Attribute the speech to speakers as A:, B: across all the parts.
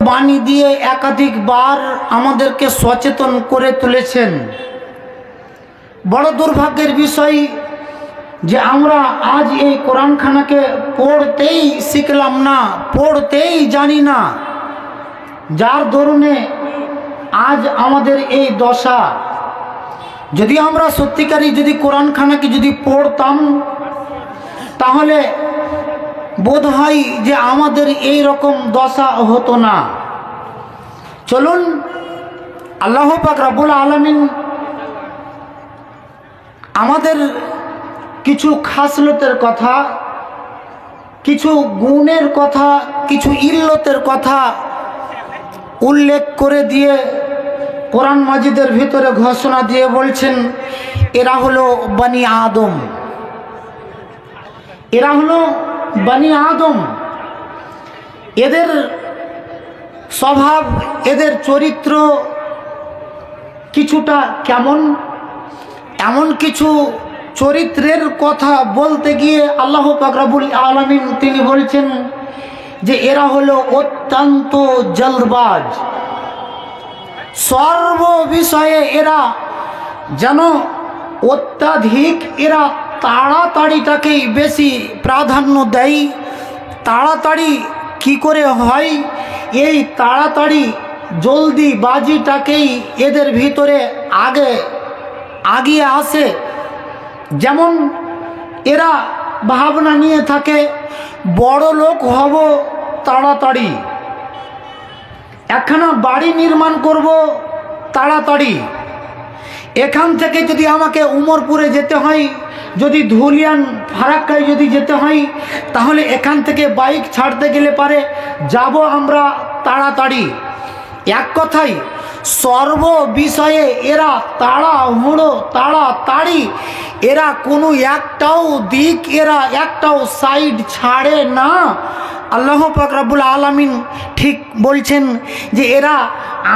A: বাণী দিয়ে একাধিকবার আমাদেরকে সচেতন করে তুলেছেন। বড় দুর্ভাগ্যের বিষয় যে আমরা আজ এই কোরআনখানাকে পড়তেই শিখলাম না, পড়তেই জানি না, যার দরুনে আজ আমাদের এই দশা। যদি আমরা সত্যিকারই যদি কোরআনখানাকে যদি পড়তাম তাহলে বোধ হয় যে আমাদের এই রকম দশা হতো না। চলুন আল্লাহ পাক রব্বুল আলামিন আমাদের কিছু খাসলতের কথা, কিছু গুণের কথা, কিছু ইল্লতের কথা উল্লেখ করে দিয়ে কোরআন মাজিদের ভিতরে ঘোষণা দিয়ে বলছেন এরা হলো বনি আদম, এরা হলো বনি আদম। এদের স্বভাব, এদের চরিত্র কিছুটা কেমন, এমন কিছু চরিত্রের কথা বলতে গিয়ে আল্লাহ পাক রব্বুল আলামিন তিনি বলছেন যে এরা হলো অত্যন্ত জলদবাজ। সর্ব বিষয়ে এরা যেন অত্যাধিক, এরা তাড়াতাড়িটাকেই বেশি প্রাধান্য দেয়। তাড়াতাড়ি কি করে হয়, এই তাড়াতাড়ি জলদিবাজিটাকেই এদের ভিতরে আগিয়ে আসে। যেমন এরা ভাবনা নিয়ে থাকে বড় লোক হব তাড়াতাড়ি, একখানা বাড়ি নির্মাণ করব তাড়াতাড়ি, এখান থেকে যদি আমাকে উমরপুরে যেতে হয়, যদি ধুলিয়ান ফারাক্কায় যদি যেতে হয়, তাহলে এখান থেকে বাইক ছাড়তে গেলে পারে যাব আমরা তাড়াতাড়ি। এক কথায় সর্ব বিষয়ে এরা তাড়াহুড়ো, তাড়াতাড়ি, এরা কোনো একটাও দিক, এরা একটাও সাইড ছাড়ে না। আল্লাহ পাক রব্বুল আলামিন ঠিক বলছেন যে এরা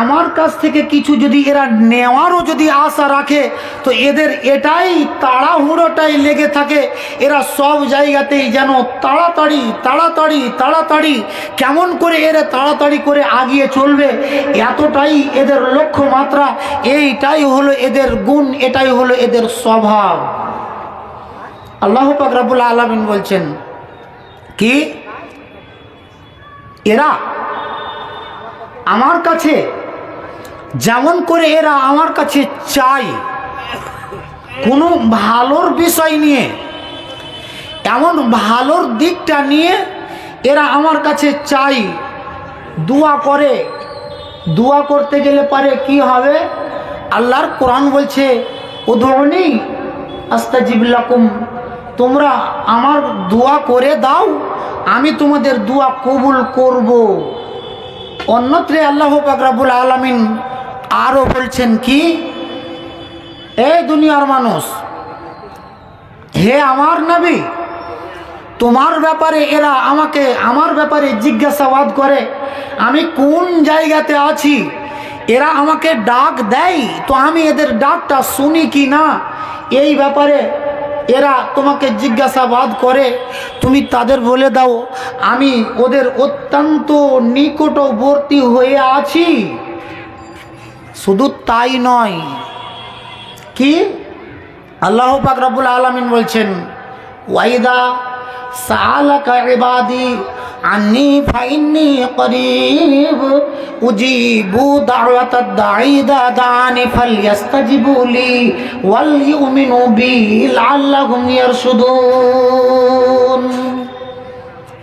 A: আমার কাছ থেকে কিছু যদি এরা নেওয়ারও যদি আশা রাখে তো এদের এটাই তাড়াহুড়োটাই লেগে থাকে। এরা সব জায়গাতেই যেন তাড়াতাড়ি তাড়াতাড়ি তাড়াতাড়ি, কেমন করে এরা তাড়াতাড়ি করে আগিয়ে চলবে, এতটাই এদের লক্ষ্যমাত্রা, এইটাই হলো এদের গুণ, এটাই হলো এদের স্বভাব। আল্লাহ পাক রব্বুল আলামিন বলছেন কি, এরা আমার কাছে যেমন করে এরা আমার কাছে চাই কোনো ভালোর বিষয় নিয়ে, এমন ভালোর দিকটা নিয়ে এরা আমার কাছে চাই, দোয়া করে। দোয়া করতে গেলে পারে কি হবে, আল্লাহর কোরআন বলছে উদউনি আস্তাজিব লাকুম, তোমরা আমার দোয়া করে দাও, আমি তোমাদের দোয়া কবুল করব। অন্যত্রে আল্লাহ পাক রব্বুল আলামিন আরো বলছেন কি, এই দুনিয়ার মানুষ, হে আমার নবী, তোমার ব্যাপারে এরা আমাকে আমার ব্যাপারে জিজ্ঞাসাবাদ করে আমি কোন জায়গাতে আছি, এরা আমাকে ডাক দেয় তো আমি এদের ডাকটা শুনি কি না, এই ব্যাপারে এরা তোমাকে জিজ্ঞাসাবাদ করে, তুমি তাদের বলে দাও আমি ওদের অত্যন্ত নিকটবর্তী হয়ে আছি। শুধু তাই নয়, কি আল্লাহ পাক রব্বুল আলামিন বলছেন ওয়াইদা সালাকা ইবাদি আন্নি ফাইন্নি করিব উজিবু দাওয়াতাদ দাঈ ইযা দাআনি ফালইস্তাজিবু লি ওয়াল ইউমিনু বি লাআল্লাহুম ইয়ারশুদুন।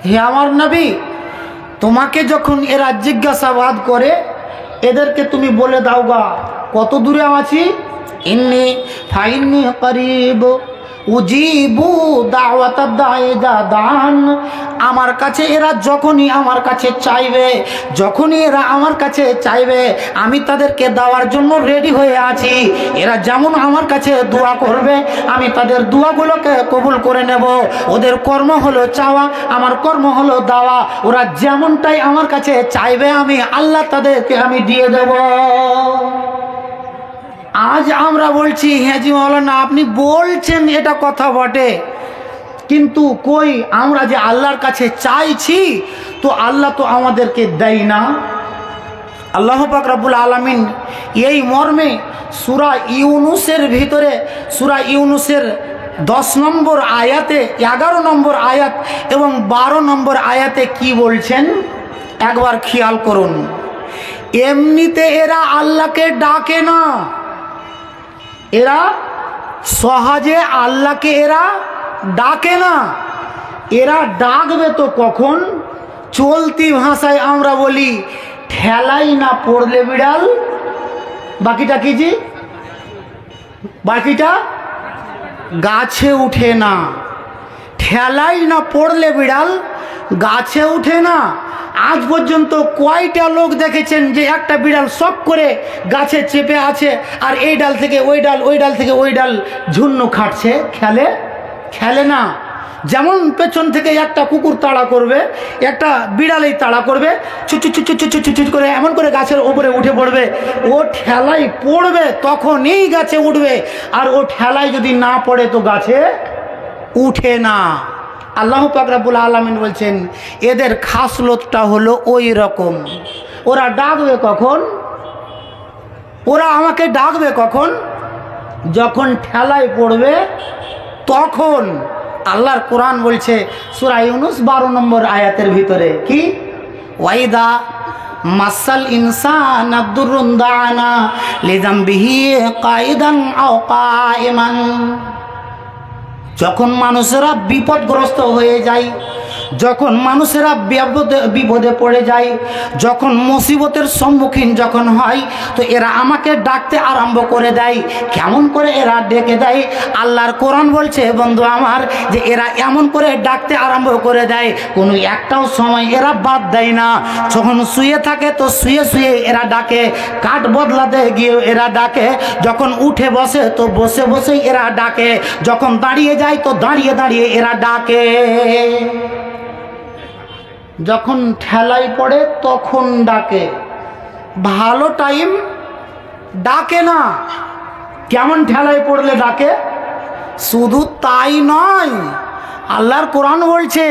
A: হে আমার নবী, তোমাকে যখন এরা জিজ্ঞাসাবাদ করে এদেরকে তুমি বলে দাও গা কত দূরে আছি, ইন্নি ফাইন্নি করিব উজিবু দাওয়াতাদ দাঈ ইযা দাআন, আমার কাছে এরা যখনই আমার কাছে চাইবে, যখনই এরা আমার কাছে চাইবে আমি তাদেরকে দেওয়ার জন্য রেডি হয়ে আছি। এরা যেমন আমার কাছে দোয়া করবে আমি তাদের দোয়াগুলোকে কবুল করে নেব। ওদের কর্ম হলো চাওয়া, আমার কর্ম হলো দেওয়া। ওরা যেমনটাই আমার কাছে চাইবে আমি আল্লাহ তাদেরকে আমি দিয়ে দেব। আজ আমরা বলছি হ্যাঁ জি মাওলানা আপনি বলছেন এটা কথা বটে, কিন্তু কই আমরা যে আল্লাহর কাছে চাইছি তো আল্লাহ তো আমাদেরকে দেয় না। আল্লাহ পাক রব্বুল আলামিন এই মর্মে সূরা ইউনুসের ভিতরে, সূরা ইউনুসের 10 নম্বর আয়াতে, 11 নম্বর আয়াত এবং 12 নম্বর আয়াতে কি বলছেন একবার খেয়াল করুন। এমনিতে এরা আল্লাহকে ডাকে না, এরা সহজে আল্লাহকে এরা ডাকে না। এরা ডাকবে তো কখন? চলতি ভাষায় আমরা বলি ঠেলাই না পড়লে বিড়াল, বাকিটা কি জি? বাকিটা গাছে উঠে না। ঠেলাই না পড়লে বিড়াল গাছে উঠে না। আজ পর্যন্ত কয়টা লোক দেখেছেন যে একটা বিড়াল শখ করে গাছে চেপে আছে আর এই ডাল থেকে ওই ডাল, ওই ডাল থেকে ওই ডাল ঝুন্নু খাটছে? খেলে? খেলে না। যেমন পেছন থেকে একটা কুকুর তাড়া করবে, একটা বিড়ালেই তাড়া করবে, ছুট করে এমন করে গাছের উপরে উঠে পড়বে। ও ঠেলাই পড়বে তখনই গাছে উঠবে, আর ও ঠেলাই যদি না পড়ে তো গাছে উঠে না। আল্লাহ পাক রব্বুল আলামিন বলছেন এদের খাসলতটা হলো ওই রকম। ওরা ডাকবে কখন? ওরা আমাকে ডাকবে কখন? যখন ঠেলায় পড়বে তখন। আল্লাহর কোরআন বলছে সূরা ইউনুস 12 নম্বর আয়াতের ভিতরে কি? ওয়াইদা মাসাল ইনসান আদুরুন দানা লিযামবিহি কাইদান আও কাইমান। যখন মানুষেরা বিপদগ্রস্ত হয়ে যায়, যখন মানুষেরা বিপদে পড়ে যায়, যখন মুসিবতের সম্মুখীন যখন হয়, তো এরা আমাকে ডাকতে আরম্ভ করে দেয়। কেমন করে এরা ডেকে দেয়? আল্লাহর কোরআন বলছে বন্ধু আমার যে এরা এমন করে ডাকতে আরম্ভ করে দেয়, কোনো একটাও সময় এরা বাদ দেয় না। যখন শুয়ে থাকে তো শুয়ে শুয়ে এরা ডাকে, কাঠ বদলাতে গিয়ে এরা ডাকে, যখন উঠে বসে তো বসে বসেই এরা ডাকে, যখন দাঁড়িয়ে যায় তো দাঁড়িয়ে দাঁড়িয়ে এরা ডাকে, যখন ঠেলায় পড়ে তখন ডাকে। ভালো টাইম ডাকে না। কেমন ঠেলায় পড়লে ডাকে? শুধু তাই নয়, আল্লাহর কোরআন বলছে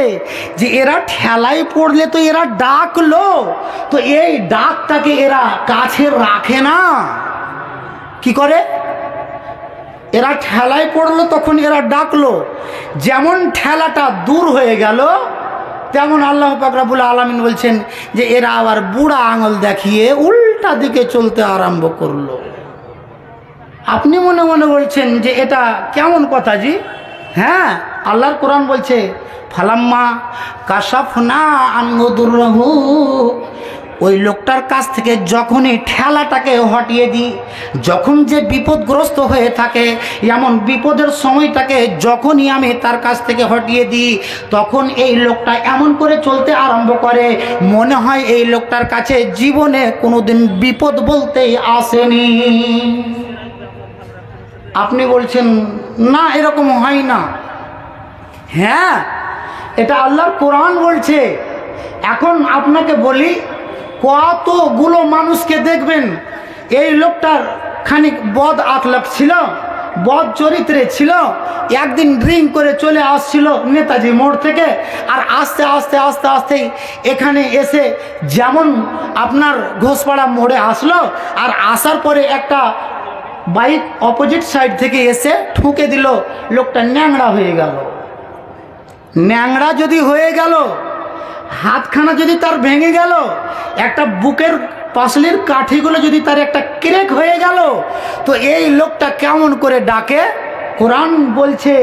A: যে এরা ঠেলায় পড়লে তো এরা ডাকলো, তো এই ডাকটাকে এরা কাছে রাখে না। কি করে? এরা ঠেলায় পড়লো তখন এরা ডাকলো, যেমন ঠেলাটা দূর হয়ে গেল তেমন আল্লাহ পাক রব্বুল আলামিন বলছেন যে এরা আবার বুড়া আঙুল দেখিয়ে উল্টা দিকে চলতে আরম্ভ করলো। আপনি মনে মনে বলছেন যে এটা কেমন কথা জি? হ্যাঁ, আল্লাহর কোরআন বলছে ফালাম্মা কাশাফনা আনহু দুরহু, ওই লোকটার কাছ থেকে যখনই ঠেলাটাকে হটিয়ে দিই, যখন যে বিপদগ্রস্ত হয়ে থাকে এমন বিপদের সময়টাকে যখনই আমি তার কাছ থেকে হটিয়ে দিই, তখন এই লোকটা এমন করে চলতে আরম্ভ করে মনে হয় এই লোকটার কাছে জীবনে কোনোদিন বিপদ বলতেই আসেনি। আপনি বলছেন না এরকম হয় না। হ্যাঁ, এটা আল্লাহর কোরআন বলছে। এখন আপনাকে বলি, কতগুলো মানুষকে দেখবেন এই লোকটার খানিক বদ আখলাক ছিল, বদ চরিত্রে ছিল, একদিন ড্রিঙ্ক করে চলে আসছিল নেতাজি মোড় থেকে, আর আস্তে আস্তে আস্তে আস্তেই এখানে এসে যেমন আপনার ঘোষপাড়া মোড়ে আসলো, আর আসার পরে একটা বাইক অপোজিট সাইড থেকে এসে ঠুকে দিল, লোকটা ন্যাংড়া হয়ে গেল। ন্যাংড়া যদি হয়ে গেল, হাতখানা যদি তার ভেঙে গেল, একটা বুকের পাশলির কাঠিগুলো যদি তার একটা ক্রেক হয়ে গেল, তো এই লোকটা কেমন করে ডাকে? কোরআন বলছে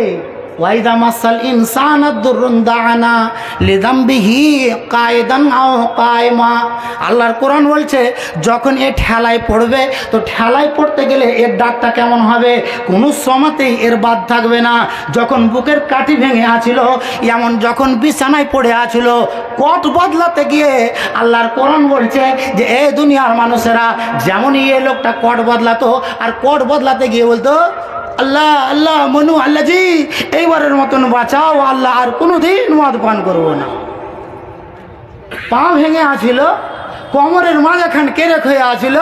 A: ওয়াইদা মাসাল ইনসান আদুরুন দানা লিযামবিহি কায়দান আও কায়মা। আল্লাহর কোরআন বলছে যখন এ ঠেলায় পড়বে, তো ঠেলায় পড়তে গেলে এর ডাকটা কেমন হবে? কোনো সময়তেই এর বাদ থাকবে না। যখন বুকের কাঠি ভেঙে আছিল, এমন যখন বিছানায় পড়ে আছিল, কট বদলাতে গিয়ে আল্লাহর কোরআন বলছে যে এই দুনিয়ার মানুষেরা যেমনই এ লোকটা কট বদলাতো, আর কট বদলাতে গিয়ে বলতো আল্লাহ আল্লাহ মনু আল্লাহ জি এইবারের মতন বাঁচাও আল্লাহ, আর কোনোদিন মদ পান করবো না। পা ভেঙে আছিল, কোমরের মাঝখান কেরেক হয়ে আছিল,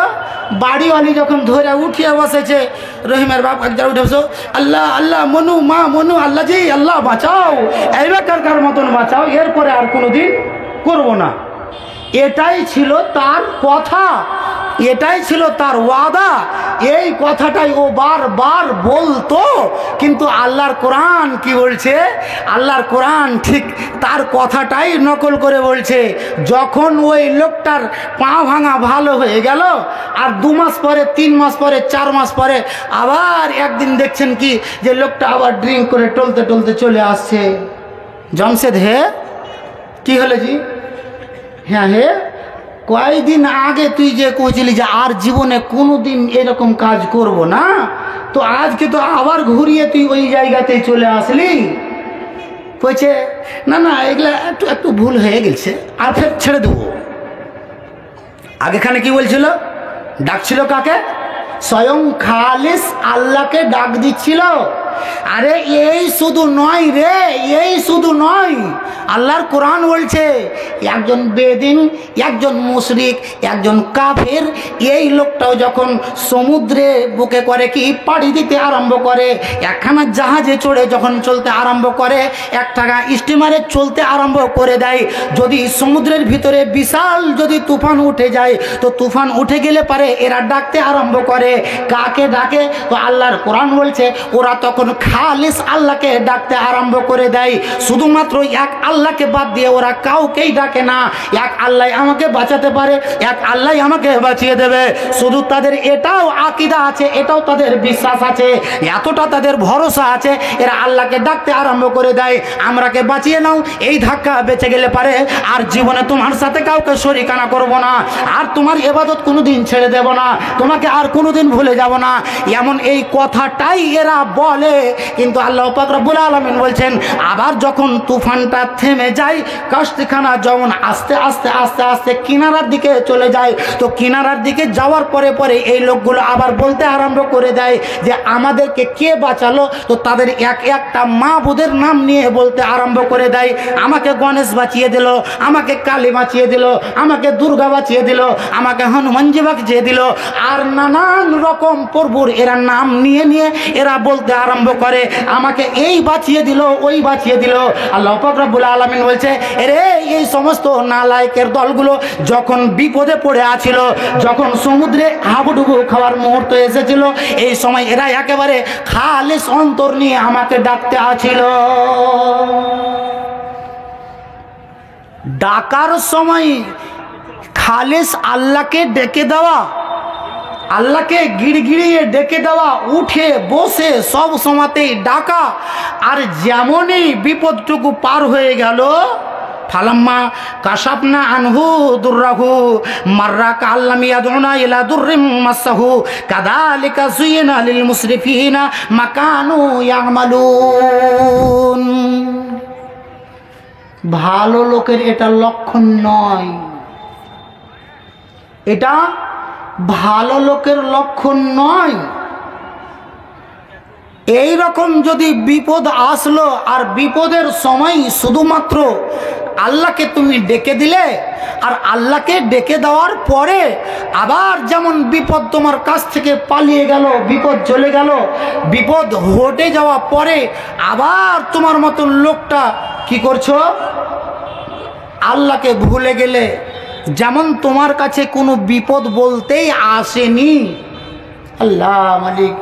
A: বাড়িওয়ালি যখন ধরে উঠিয়ে বসেছে, রহিমের বাপ একবার উঠে বসো, আল্লাহ আল্লাহ মনু মা মনু আল্লাহ জি আল্লাহ বাঁচাও, এইবারকার মতন বাঁচাও, এরপরে আর কোনোদিন করবো না। এটাই ছিল তার কথা, এটাই ছিল তার ওয়াদা, এই কথাটাই ও বারবার বলতো। কিন্তু আল্লাহর কোরআন কি বলছে? আল্লাহর কোরআন ঠিক তার কথাটাই নকল করে বলছে। যখন ওই লোকটার পা ভাঙা ভালো হয়ে গেল, আর 2 মাস পরে, 3 মাস পরে, 4 মাস পরে আবার একদিন দেখছেন কি যে লোকটা আবার ড্রিঙ্ক করে টলতে টলতে চলে আসছে। জমশেদ হে, কি হলো জি? হ্যাঁ হে, কয়েকদিন আগে তুই যে কইছিলি যে আর জীবনে কোনোদিন এরকম কাজ করব না, তো আজকে তো আবার ঘুরিয়ে তুই ওই জায়গাতেই চলে আসলি। কইছে না না, এগুলা একটু একটু ভুল হয়ে গেছে, আর ফের ছেড়ে দেবো। আগেখানে কি বলছিল? ডাকছিল কাকে? স্বয়ং খালিস আল্লাহকে ডাক দিচ্ছিল। আরে এই শুধু নয় রে, এই শুধু নয়, আল্লাহর কোরআন বলছে একজন বেদিন, একজন মুশরিক, একজন কাফের, এই লোকটাও যখন সমুদ্রে বুকে করে কি পাড়ি দিতে আরম্ভ করে, একখানা জাহাজে চড়ে যখন চলতে আরম্ভ করে, একটা স্টিমারে চলতে আরম্ভ করে দেয়, যদি সমুদ্রের ভিতরে বিশাল যদি তুফান উঠে যায়, তো তুফান উঠে গেলে পারে এরা ডাকতে আরম্ভ করে। কাকে ডাকে? তো আল্লাহর কোরআন বলছে ওরা তখন খালিস আল্লাহকে ডাকতে আরম্ভ করে দেয়। শুধুমাত্র এক আল্লাহকে বাদ দিয়ে ওরা কাউকেই ডাকে না। এক আল্লাহ আমাকে বাঁচাতে পারে, এক আল্লাহ আমাকে বাঁচিয়ে দেবে, শুধু তাদের এটাও আকীদা আছে, এটাও তাদের বিশ্বাস আছে, এতটা তাদের ভরসা আছে, এরা আল্লাহকে ডাকতে আরম্ভ করে দেয় আমরাকে বাঁচিয়ে নাও, এই ধাক্কা বেঁচে গেলে পারে আর জীবনে তোমার সাথে কাউকে শরিকানা করব না, আর তোমার ইবাদত কোনোদিন ছেড়ে দেব না, তোমাকে আর কোনোদিন ভুলে যাব না, এমন এই কথাটাই এরা বলে। কিন্তু আল্লাহ পাক রব্বুল আলামিন বলছেন আবার যখন তুফানটা থেমে যায়, কাস্তিখানা যখন আস্তে আস্তে আস্তে আস্তে কিনারার দিকে চলে যায়, তো কিনারার দিকে যাওয়ার পরে পরে এই লোকগুলো আবার বলতে আরম্ভ করে দেয় যে আমাদেরকে কে বাঁচালো, তো তাদের এক একটা মাবুদের নাম নিয়ে বলতে আরম্ভ করে দেয়, আমাকে গণেশ বাঁচিয়ে দিল, আমাকে কালী বাঁচিয়ে দিল, আমাকে দুর্গা বাঁচিয়ে দিল, আমাকে হনুমানজি বাঁচিয়ে দিল, আর নানান রকম প্রভুর এরা নাম নিয়ে নিয়ে এরা বলতে আরম্ভ করে আমাকে এই বাঁচিয়ে দিল, ওই বাঁচিয়ে দিল। আল্লাহ পাক রব্বুল আলামিন বলছে এরে এই সমস্ত নালায়েকের দলগুলো যখন বিপদে পড়ে আছিল, যখন সমুদ্রে হাবুডুবু খাওয়ার মুহূর্ত এসেছিল, এই সময় এরা একেবারে খালিস অন্তর নিয়ে আমাকে ডাকতে আছিল। ডাকার সময় খালিস আল্লাহকে ডেকে দেওয়া, আল্লাহকে গিড়গিড়িয়ে ডেকে দেওয়া, উঠে বসে সব সময়তেই ডাকা, আর যেমনই বিপদটুকু পার হয়ে গেল, ফালাম্মা কাশাফনা আনহু দুররাহু মাররা কাল্লাম ইয়াদুনা ইলা দুররিম মাসাহু কাযালিকা যুয়িনা লিল মুসরিফিনা মা কানু ইয়ামালুন। ভালো লোকের এটা লক্ষণ নয়, এটা ভালো লোকের লক্ষণ নয়। এই রকম যদি বিপদ আসলো আর বিপদের সময় শুধুমাত্র আল্লাহকে তুমি ডেকে দিলে, আর আল্লাহকে ডেকে দেওয়ার পরে আবার যেমন বিপদ তোমার কাছ থেকে পালিয়ে গেল, বিপদ চলে গেল, বিপদ হটে যাওয়া পরে আবার তোমার মতন লোকটা কি করছো? আল্লাহকে ভুলে গেলে, যেমন তোমার কাছে কোনো বিপদ বলতেই আসেনি। আল্লাহ মালিক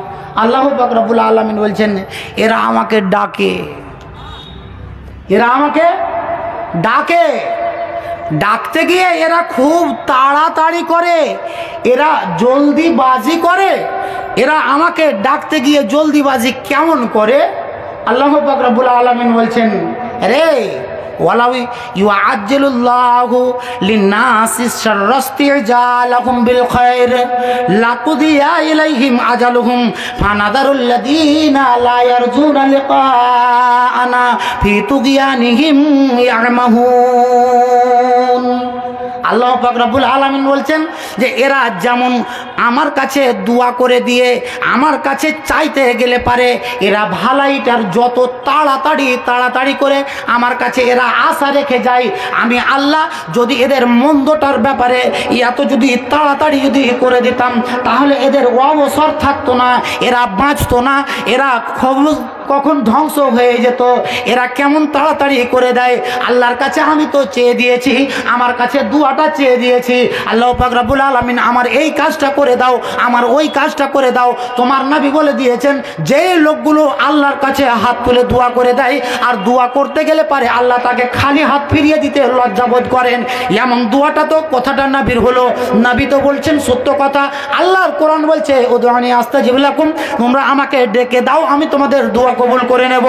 A: আল্লাহ পাক রব্বুল আলামিন বলছেন এরা আমাকে ডাকে, এরা আমাকে ডাকে, ডাকতে গিয়ে এরা খুব তাড়াতাড়ি করে, এরা জলদিবাজি করে। এরা আমাকে ডাকতে গিয়ে জলদিবাজি কেমন করে? আল্লাহ পাক রব্বুল আলামিন বলছেন রে ওয়ালাউ ইউআজ্জিলুল্লাহু লিন-নাসি শাররাস্তিজালাহুম বিল খায়র লাকুদিয়া ইলাইহিম আজালুহুম ফানাদারুল লাযিনা লা ইয়ারজুনা লিকাআনা ফি তুগয়ানিহিম ইয়ামাহুন। আল্লাহ পাক রব্বুল আলামিন বলছেন যে এরা যেমন আমার কাছে দোয়া করে দিয়ে আমার কাছে চাইতে গেলে পারে এরা ভালাইটার যত তাড়াতাড়ি করে আমার কাছে এরা আশা রেখে যায়, আমি আল্লাহ যদি এদের মন্দটার ব্যাপারে এত যদি তাড়াতাড়ি যদি করে দিতাম তাহলে এদের অবসর থাকতো না, এরা বাঁচতো না, এরা কখন ধ্বংস হয়ে যেত। এরা কেমন তাড়াতাড়ি করে দেয়। আল্লাহর কাছে আমি তো চেয়ে দিয়েছি, আমার কাছে দুয়াটা চেয়ে দিয়েছি, আল্লাহ পাক রব্বুল আলামিন আমার এই কাজটা করে দাও, আমার ওই কাজটা করে দাও। তোমার নবী বলে দিয়েছেন যে লোকগুলো আল্লাহর কাছে হাত তুলে দোয়া করে দেয় আর দোয়া করতে গেলে পারে আল্লাহ তাকে খালি হাত ফিরিয়ে দিতে লজ্জাবোধ করেন, এমন দোয়াটা তো কথাটা নবীর হলো। নবী তো বলছেন সত্য কথা। আল্লাহর কোরআন বলছে উদউনি আস্তাজিব লাকুম, তোমরা আমাকে ডেকে দাও আমি তোমাদের দোয়া কবুল করে নেব।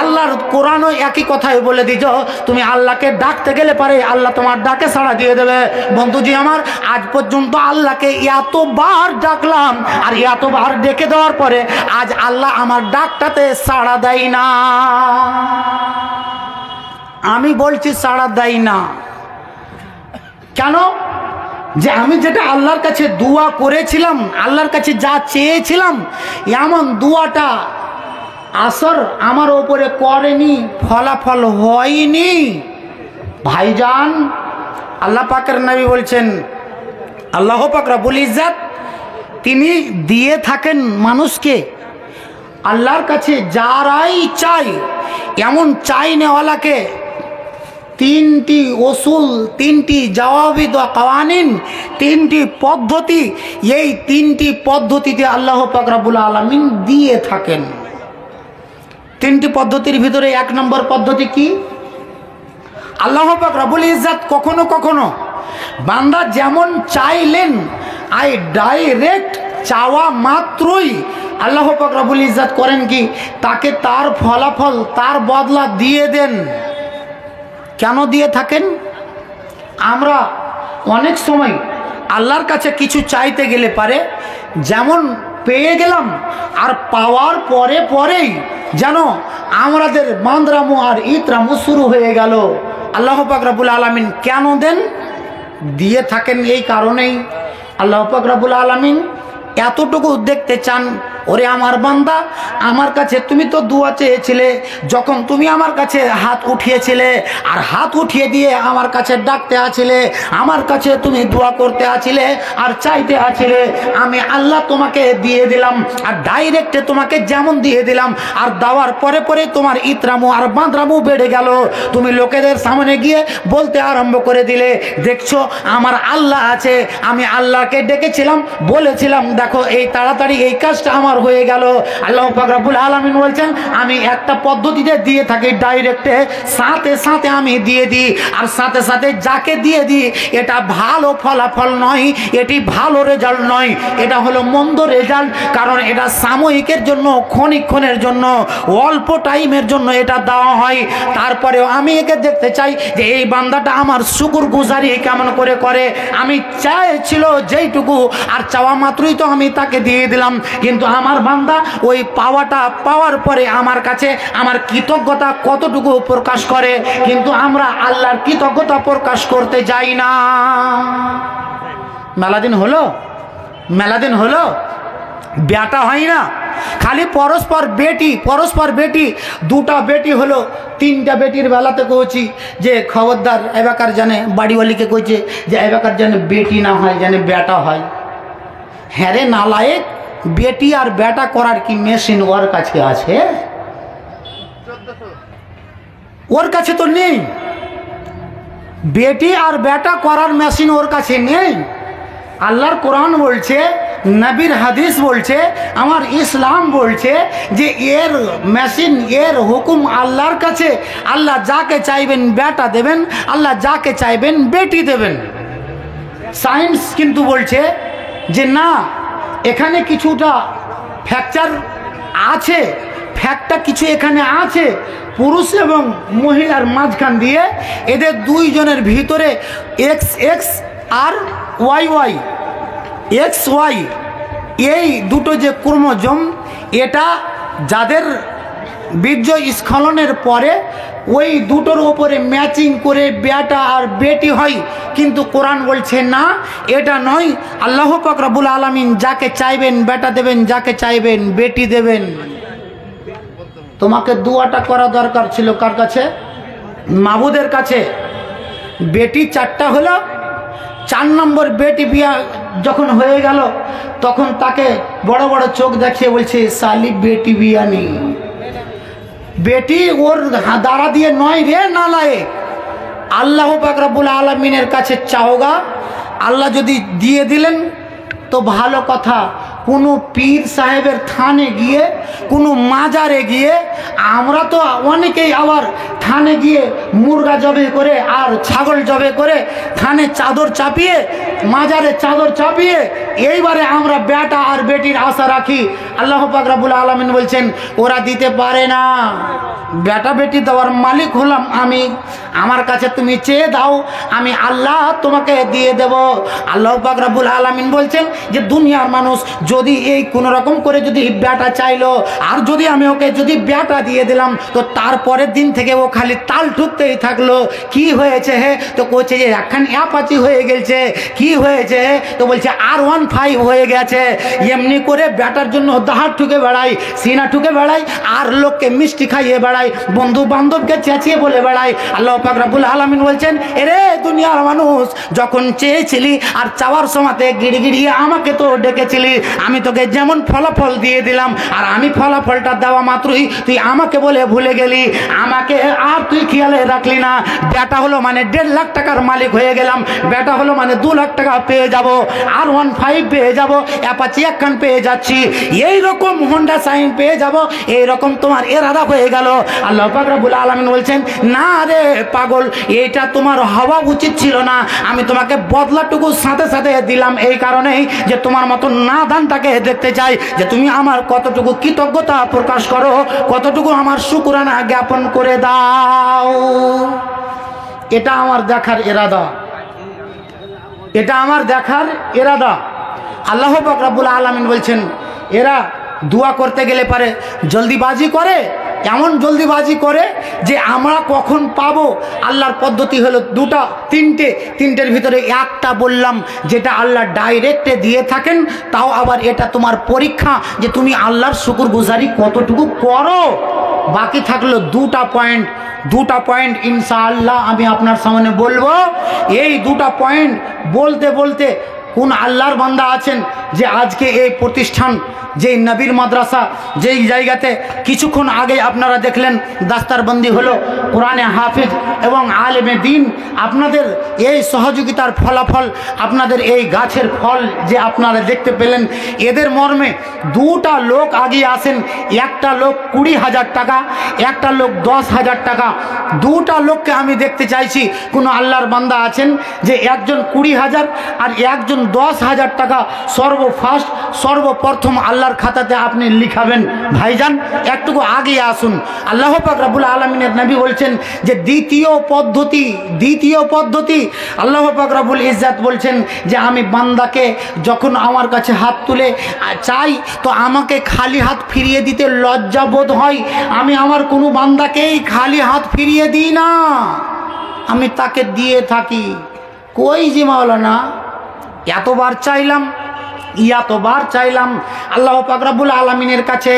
A: আল্লাহর কোরআনও একই কথাই বলে দিছ, তুমি আল্লাহকে ডাকতে গেলে পারে আল্লাহ তোমার ডাকে সাড়া দিয়ে দেবে। বন্ধুজি আমার, আজ পর্যন্ত আল্লাহকে এতবার ডাকলাম আর এতবার ডেকে দেওয়ার পরে আজ আল্লাহ আমার ডাকটাতে সাড়া দেয় না। আমি বলছি সাড়া দেয় না কেন? যে আমি যেটা আল্লাহর কাছে দোয়া করেছিলাম, আল্লাহর কাছে যা চেয়েছিলাম, এমন দোয়াটা আসর আমার ওপরে করেনি, ফলাফল হয়নি। ভাইজান, আল্লাহ পাকের নবী বলছেন, আল্লাহ পাক রব্বুল ইজ্জত তিনি দিয়ে থাকেন মানুষকে। আল্লাহর কাছে যারাই চাই, এমন চাই নেওয়ালাকে তিনটি ওসুল, তিনটি জওয়াবি কাওয়ানিন, তিনটি পদ্ধতি, এই তিনটি পদ্ধতিতে আল্লাহ পাক রব্বুল আলামিন দিয়ে থাকেন। তিনটি পদ্ধতির ভিতরে এক নম্বর পদ্ধতি কি? আল্লাহ পাক রব্বুল ইজ্জত কখনো কখনো বান্দা যেমন চাইলেন, আই ডাইরেক্ট চাওয়া মাত্রই আল্লাহ পাক রব্বুল ইজ্জত করেন কি, তাকে তার ফলাফল, তার বদলা দিয়ে দেন। কেন দিয়ে থাকেন? আমরা অনেক সময় আল্লাহর কাছে কিছু চাইতে গেলে পারে যেমন পেয়ে গেলাম আর পাওয়ার পরে পরেই যেন আমাদের বান্দরামু আর ইতরামু শুরু হয়ে গেল। আল্লাহ পাক রব্বুল আলামিন কেন দেন? দিয়ে থাকেন এই কারণেই। আল্লাহ পাক রব্বুল আলামিন এতটুকু দেখতে চান, ওরে আমার বান্দা, আমার কাছে তুমি তো দোয়া চেয়েছিলে, যখন তুমি আমার কাছে হাত উঠিয়েছিলে আর হাত উঠিয়ে দিয়ে আমার কাছে ডাকতে আছিলে, আমার কাছে তুমি দোয়া করতে আছিলে আর চাইতে আছিলে, আমি আল্লাহ তোমাকে দিয়ে দিলাম। আর ডাইরেক্টে তোমাকে যেমন দিয়ে দিলাম আর দেওয়ার পরে পরে তোমার ইতরামু আর বাঁদরামু বেড়ে গেল। তুমি লোকেদের সামনে গিয়ে বলতে আরম্ভ করে দিলে, দেখছো আমার আল্লাহ আছে, আমি আল্লাহকে ডেকেছিলাম, বলেছিলাম দেখো এই তাড়াতাড়ি এই কাজটা আমার হয়ে গেল। আল্লাহ পাক রব্বুল আলামিন বলছেন আমি একটা পদ্ধতিতে দিয়ে থাকি ডাইরেক্টে, সাথে সাথে আমি দিয়ে দিই। আর সাথে সাথে যাকে দিয়ে দিই এটা ভালো ফলাফল নয়, এটি ভালো রেজাল্ট নয়, এটা হলো মন্দ রেজাল্ট। কারণ এটা সাময়িকের জন্য, ক্ষণিকক্ষণের জন্য, অল্প টাইমের জন্য এটা দেওয়া হয়। তারপরেও আমি একে দেখতে চাই যে এই বান্দাটা আমার শুকর গুজারি কেমন করে করে। আমি চাইছিল যেইটুকু আর চাওয়া মাত্রই তো আমি তাকে দিয়ে দিলাম, কিন্তু আমার বান্দা ওই পাওয়াটা পাওয়ার পরে আমার কাছে আমার কৃতজ্ঞতা কতটুকু প্রকাশ করে। কিন্তু আমরা আল্লাহর কৃতজ্ঞতা প্রকাশ করতে যাই না। মেলাদিন হলো বেটা হয় না, খালি পরস্পর বেটি, দুটা বেটি হলো, তিনটা বেটির বেলাতে কইছি যে খবরদার এবাকার জানে, বাড়িওয়ালিকে কইছে যে এবাকার জানে বেটি না হয়, জানে বেটা হয়। হ্যাঁ রে নালায়েক, বেটি আর বেটা করার কি মেশিন ওর কাছে আছে? ওর কাছে তো নেই। বেটি আর বেটা করার মেশিন ওর কাছে নেই। আল্লাহর কোরআন বলছে, নবীর হাদিস বলছে, আমার ইসলাম বলছে যে এর মেশিন, এর হুকুম আল্লাহর কাছে। আল্লাহ যাকে চাইবেন বেটা দেবেন, আল্লাহ যাকে চাইবেন বেটি দেবেন। সায়েন্স কিন্তু বলছে যে না, এখানে কিছুটা ফ্র্যাকচার আছে, ফ্যাক্টটা কিছু এখানে আছে। পুরুষ এবং মহিলার মাঝখান দিয়ে এদের দুইজনের ভিতরে এক্স এক্স আর ওয়াই ওয়াই, এক্স ওয়াই, এই দুটো যে ক্রোমোজোম, এটা যাদের বীর্য স্খলনের পরে ওই দুটোর ওপরে ম্যাচিং করে বেটা আর বেটি হয়, কিন্তু কোরআন বলছে না, এটা নয়। আল্লাহ পাক রব্বুল আলামিন যাকে চাইবেন বেটা দেবেন, যাকে চাইবেন বেটি দেবেন। তোমাকে দুয়াটা করা দরকার ছিল কার কাছে? মাবুদের কাছে। বেটি 4টা হলো, 4 নম্বর বেটি বিয়া যখন হয়ে গেল তখন তাকে বড় বড় চোখ দেখিয়ে বলছে সালি বেটি বিয়া নেই। বেটি ওর দ্বারা দিয়ে নয় রে নালায়ে। আল্লাহ পাক রব্বুল আলামিনের কাছে চাওগা, আল্লাহ যদি দিয়ে দিলেন তো ভালো কথা। কোনো পীর সাহেবের থানে গিয়ে, কোনো মাজারে গিয়ে, আমরা তো অনেকেই আবার থানে গিয়ে মুরগা জবে করে আর ছাগল জবে করে থানে চাদর চাপিয়ে, মাজারে চাদর চাপিয়ে এইবারে আমরা বেটা আর বেটির আশা রাখি। আল্লাহ পাক রব্বুল আলামিন বলছেন ওরা দিতে পারে না। বেটা বেটি দেওয়ার মালিক হলাম আমি, আমার কাছে তুমি চেয়ে দাও, আমি আল্লাহ তোমাকে দিয়ে দেব। আল্লাহ পাক রব্বুল আলামিন বলছেন যে দুনিয়ার মানুষ যদি এই কোনো রকম করে যদি বেটা চাইলো, আর যদি আমি ওকে যদি বেটা দিয়ে দিলাম, তো তারপরের দিন থেকে ও খালি তাল ঠুকতেই থাকলো। কি হয়েছে হে? তো কোচে যে এখন অ্যাপাচি হয়ে গেছে। কি হয়েছে? তো বলছে R15 হয়ে গেছে। এমনি করে বেটার জন্য দাহার ঠুকে বেড়াই, সিনা ঠুকে বেড়াই, আর লোককে মিষ্টি খাইয়ে বেড়াই, বন্ধু বান্ধবকে চেঁচিয়ে বলে বেড়াই। আল্লাহ পাক রব্বুল আলামিন বলছেন এরে দুনিয়ার মানুষ, যখন চেয়েছিলি আর চাওয়ার সময়তে গিড়গিড়িয়ে আমাকে তো ডেকেছিলি, আমি তোকে যেমন ফলাফল দিয়ে দিলাম, আর আমি ফলাফলটা দেওয়া মাত্রই তুই আমাকে বলে ভুলে গেলি, আমাকে আর তুই খেয়ালে রাখলি না। বেটা হলো মানে 1.5 লাখ টাকার মালিক হয়ে গেলাম, বেটা হলো মানে 2 লাখ টাকা পেয়ে যাব, R15 পেয়ে যাব, অ্যাপাচি একখান পেয়ে যাচ্ছি, এইরকম হোন্ডা সাইন পেয়ে যাব, এইরকম তোমার এরাদা হয়ে গেল। আল্লাহ পাক রব্বুল আলামিন বলছেন না রে পাগল, এটা তোমার হওয়া উচিত ছিল না। আমি তোমাকে বদলাটুকু সাথে সাথে দিলাম এই কারণেই যে তোমার মতো নাদানটাকে দেখতে চাই যে তুমি আমার কতটুকু কৃতজ্ঞতা প্রকাশ করো, কতটুকু আমার শুকরানা জ্ঞাপন করে দাও। এটা আমার দেখার ইরাদা, এটা আমার দেখার ইরাদা। আল্লাহ পাক রব্বুল আলামিন বলছেন এরা দোয়া করতে গেলে পারে জলদিবাজি করে, এমন জলদিবাজি করে যে আমরা কখন পাবো। আল্লাহর পদ্ধতি হলো 2টা 3টের ভিতরে একটা বললাম যেটা আল্লাহ ডাইরেক্টে দিয়ে থাকেন, তাও আবার এটা তোমার পরীক্ষা যে তুমি আল্লাহর শুকরগুজারি কতটুকু করো। বাকি থাকলো 2টা পয়েন্ট ইনশাআল্লাহ আমি আপনার সামনে বলবো। এই 2টা পয়েন্ট বলতে বলতে কোন আল্লাহর বান্দা আছেন যে আজকে এই প্রতিষ্ঠান, যেই নবীর মাদ্রাসা, যেই জায়গাতে কিছুক্ষণ আগে আপনারা দেখলেন দাস্তারবন্দি হলো, কোরআনে হাফিজ এবং আলেমে দিন, আপনাদের এই সহযোগিতার ফলাফল, আপনাদের এই গাছের ফল যে আপনারা দেখতে পেলেন, এদের মর্মে 2টা লোক আগিয়ে আসেন। একটা লোক 20,000 টাকা, একটা লোক 10,000 টাকা। 2টা লোককে আমি দেখতে চাইছি কোনো আল্লাহর বান্দা আছেন যে একজন 20,000 আর একজন 10,000 টাকা সর্বপ্রথম আল্লাহর খাতাতে আপনি লিখাবেন। ভাইজান একটুকু আগে আসুন। আল্লাহ পাক রব্বুল আলামিনের নবী বলছেন যে দ্বিতীয় পদ্ধতি আল্লাহ পাক রব্বুল ইজ্জত বলছেন যে আমি বান্দাকে যখন আমার কাছে হাত তুলে চাই তো আমাকে খালি হাত ফিরিয়ে দিতে লজ্জা বোধ হয়। আমি আমার কোনো বান্দাকেই খালি হাত ফিরিয়ে দিই না, আমি তাকে দিয়ে থাকি। কই যে মাওলানা এতবার চাইলাম আল্লাহ পাক রব্বুল আলামিনের কাছে,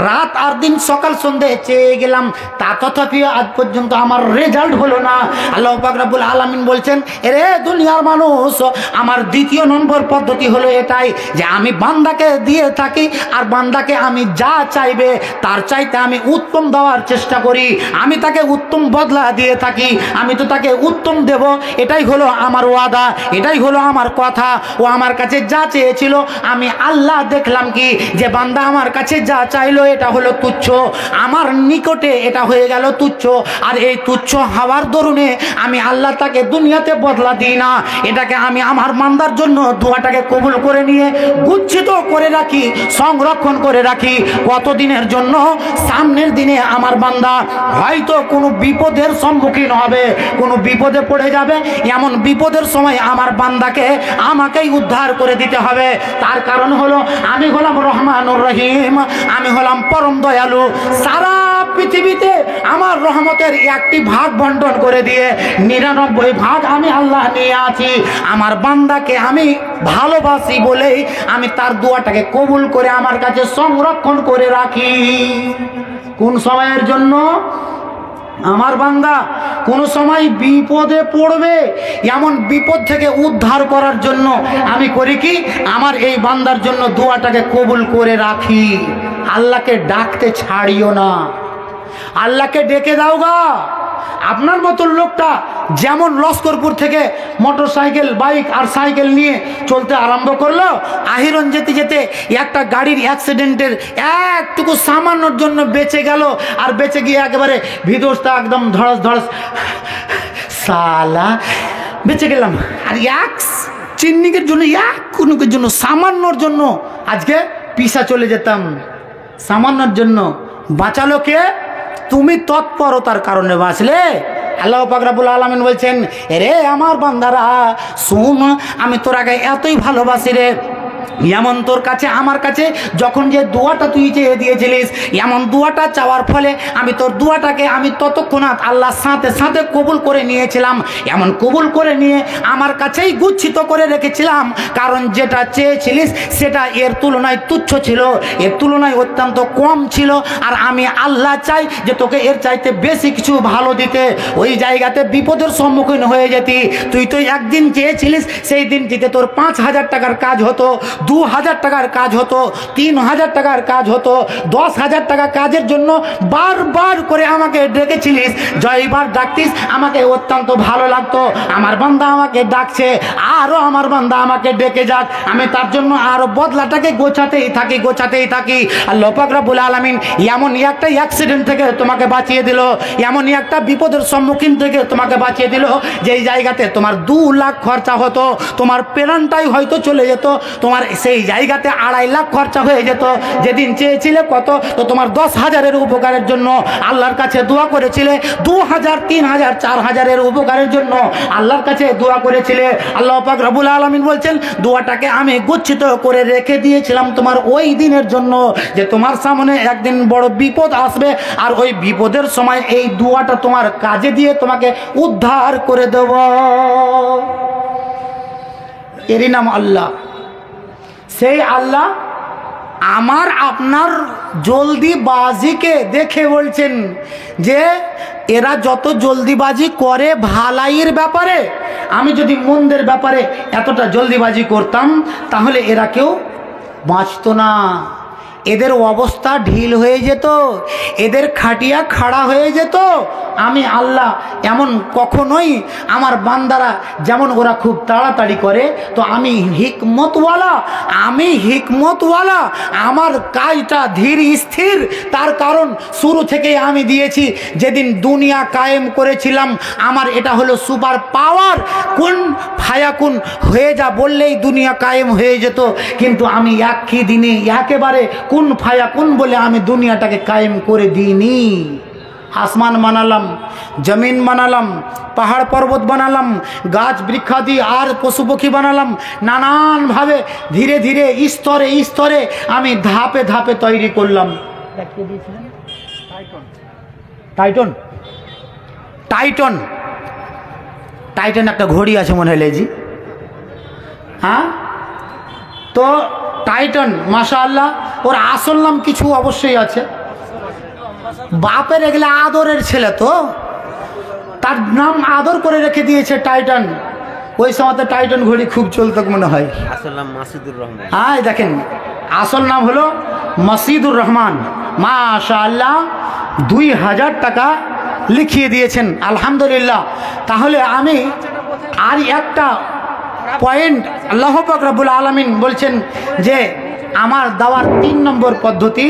A: রাত আর দিন সকাল সন্ধ্যে চেয়ে গেলাম, তা তথাপিও আজ পর্যন্ত আমার রেজাল্ট হলো না। আল্লাহ পাক রব্বুল আলামিন বলছেন এরে দুনিয়ার মানুষ, আমার 2 নম্বর পদ্ধতি হলো এটাই যে আমি বান্দাকে দিয়ে থাকি, আর বান্দাকে আমি যা চাইবে তার চাইতে আমি উত্তম দেওয়ার চেষ্টা করি, আমি তাকে উত্তম বদলা দিয়ে থাকি, আমি তো তাকে উত্তম দেব। এটাই হলো আমার ওয়াদা, এটাই হলো আমার কথা। ও আমার কাছে যা চেয়েছিল আমি আল্লাহ দেখলাম কি যে বান্দা আমার কাছে যা চাইলো এটা হলো তুচ্ছ, আমার নিকটে এটা হয়ে গেল তুচ্ছ, আর এই তুচ্ছ হওয়ার দরুনে আমি আল্লাহ তাকে দুনিয়াতে বদলা দিই না। এটাকে আমি আমার বান্দার জন্য দোয়াটাকে কবুল করে নিয়ে গুচ্ছিত করে রাখি, সংরক্ষণ করে রাখি। কতদিনের জন্য? সামনের দিনে আমার বান্দা হয়তো কোনো বিপদের সম্মুখীন হবে, কোনো বিপদে পড়ে যাবে, এমন বিপদের সময় আমার বান্দাকে আমাকেই উদ্ধার করে দিতে হবে। তার কারণ হলো আমি হলাম রহমানুর রহিম, আমি হলাম পরম দয়ালু। সারা পৃথিবীতে আমার রহমতের একটি ভাগ বন্টন করে দিয়ে 99 ভাগ আমি আল্লাহ নিয়ে আছি। আমার বান্দাকে আমি ভালোবাসি বলেই আমি তার দোয়াটাকে কবুল করে আমার কাছে সংরক্ষণ করে রাখি। কোন সময়ের জন্য? আমার বান্দা কোন সময় বিপদে পড়বে, এমন বিপদ থেকে উদ্ধার করার জন্য আমি করি কি, আমার এই বান্দার জন্য দোয়াটাকে কবুল করে রাখি। আল্লাহকে ডাকতে ছাড়িও না, আল্লাহকে ডেকে দাও গা। আপনার মতন লোকটা যেমন লস্করপুর থেকে মোটর সাইকেল, বাইক আর সাইকেল নিয়ে চলতে আরম্ভ করলো, আহিরন যেতে যেতে একটা গাড়ির অ্যাক্সিডেন্টের একটুকু সামান্যর জন্য বেঁচে গেল, আর বেঁচে গিয়ে একেবারে ভিতরটা একদম ধড়স ধড়স, সালা বেঁচে গেলাম। আর এক চিন্নিকের জন্য, এক কুনুকের জন্য, সামান্যর জন্য আজকে পিছা চলে যেতাম। সামান্যর জন্য বাঁচালো কে? তুমি তৎপরতার কারণে বাঁচলে। আল্লাহ পাক রব্বুল আলামিন বলছেন, রে আমার বান্দারা শুন, আমি তোর আগে এতই ভালোবাসি রে, এমন তোর কাছে আমার কাছে যখন যে দোয়াটা তুই চেয়ে দিয়েছিলিস, এমন দোয়াটা চাওয়ার ফলে আমি তোর দোয়াটাকে আমি ততক্ষণাৎ আল্লাহর সাথে সাথে কবুল করে নিয়েছিলাম। এমন কবুল করে নিয়ে আমার কাছেই গুচ্ছিত করে রেখেছিলাম, কারণ যেটা চেয়েছিলিস সেটা এর তুলনায় তুচ্ছ ছিল, এর তুলনায় অত্যন্ত কম ছিল। আর আমি আল্লাহ চাই যে তোকে এর চাইতে বেশি কিছু ভালো দিতে। ওই জায়গাতে বিপদের সম্মুখীন হয়ে যেতি। তুই তো একদিন চেয়েছিলিস, সেই দিনটিতে তোর 5000 টাকার কাজ হতো, 2000 টাকার কাজ হতো, 3000 টাকার কাজ হতো, 10,000 টাকা কাজের জন্য বারবার করে আমাকে ডেকেছিলিস। জয়বার ডাকতিস, আমাকে অত্যন্ত ভালো লাগতো। আমার বান্দা আমাকে ডাকছে, আরও আমার বান্দা আমাকে ডেকে যাক, আমি তার জন্য আরও বদলাটাকে গোছাতেই থাকি। আল্লাহ পাক রব্বুল আলামিন এমন একটা অ্যাক্সিডেন্ট থেকে তোমাকে বাঁচিয়ে দিল, এমনই একটা বিপদের সম্মুখীন থেকে তোমাকে বাঁচিয়ে দিল, যেই জায়গাতে তোমার 2 লাখ খরচা হতো, তোমার প্রাণটাই হয়তো চলে যেত, তোমার সেই জায়গাতে 2.5 লাখ খরচা হয়ে যেত। যেদিন চেয়েছিলে কত, তো তোমার 10,000-এর উপকারের জন্য আল্লাহর কাছে দোয়া করেছিলে, 2,000, 3,000, 4,000-এর উপকারের জন্য আল্লাহর কাছে দোয়া করেছিলে। আল্লাহ পাক রব্বুল আলামিন বলছেন, দোয়াটাকে আমি গচ্ছিত করে রেখে দিয়েছিলাম তোমার ওই দিনের জন্য, যে তোমার সামনে একদিন বড় বিপদ আসবে, আর ওই বিপদের সময় এই দোয়াটা তোমার কাজে দিয়ে তোমাকে উদ্ধার করে দেব। এরই নাম আল্লাহ। সেই আল্লাহ আমার আপনার জলদিবাজিকে দেখে বলছেন যে এরা যত জলদিবাজি করে ভালাইয়ের ব্যাপারে, আমি যদি মন্দের ব্যাপারে এতটা জলদিবাজি করতাম তাহলে এরা কেউ বাঁচত না। এদের অবস্থা ঢিল হয়ে যেত, এদের খাটিয়া খাড়া হয়ে যেত। আমি আল্লাহ এমন কখনোই, আমার বান্দারা যেমন ওরা খুব তাড়াতাড়ি করে, তো আমি হিকমতওয়ালা, আমার কাজটা ধীর স্থির। তার কারণ শুরু থেকেই আমি দিয়েছি, যেদিন দুনিয়া কায়েম করেছিলাম আমার এটা হলো সুপার পাওয়ার, কোন ফায়াকুন হয়ে যা বললেই দুনিয়া কায়েম হয়ে যেত। কিন্তু আমি একই দিনে একেবারে কুন ফায়াকুন বলে আমি দুনিয়াটাকে কায়েম করে দিইনি। আসমান বানালাম, জমিন বানালাম, পাহাড় পর্বত বানালাম, গাছ বৃক্ষাদি আর পশু পক্ষী বানালাম, নানানভাবে ধীরে ধীরে স্তরে স্তরে আমি ধাপে ধাপে তৈরি করলাম। টাইটন টাইটন টাইটন একটা ঘড়ি আছে মনে হয় লেজি, হ্যাঁ। তো টাইটন মাশাআল্লাহ, ওর আসল নাম কিছু অবশ্যই আছে। বাপের এগুলা আদরের ছেলে, তো তার নাম আদর করে রেখে দিয়েছে টাইটন। ওই সময়তে টাইটন ঘড়ি খুব চলতো মনে হয়।
B: আসল নাম মাসুদুর রহমান।
A: হ্যাঁ দেখেন, আসল নাম হলো মাসুদুর রহমান। মাশাআল্লাহ 2000 টাকা লিখিয়ে দিয়েছেন, আলহামদুলিল্লাহ। তাহলে আমি আর একটা পয়েন্ট, আল্লাহ পাক রব্বুল আলামিন বলছেন যে আমার দেওয়ার 3 নম্বর পদ্ধতি,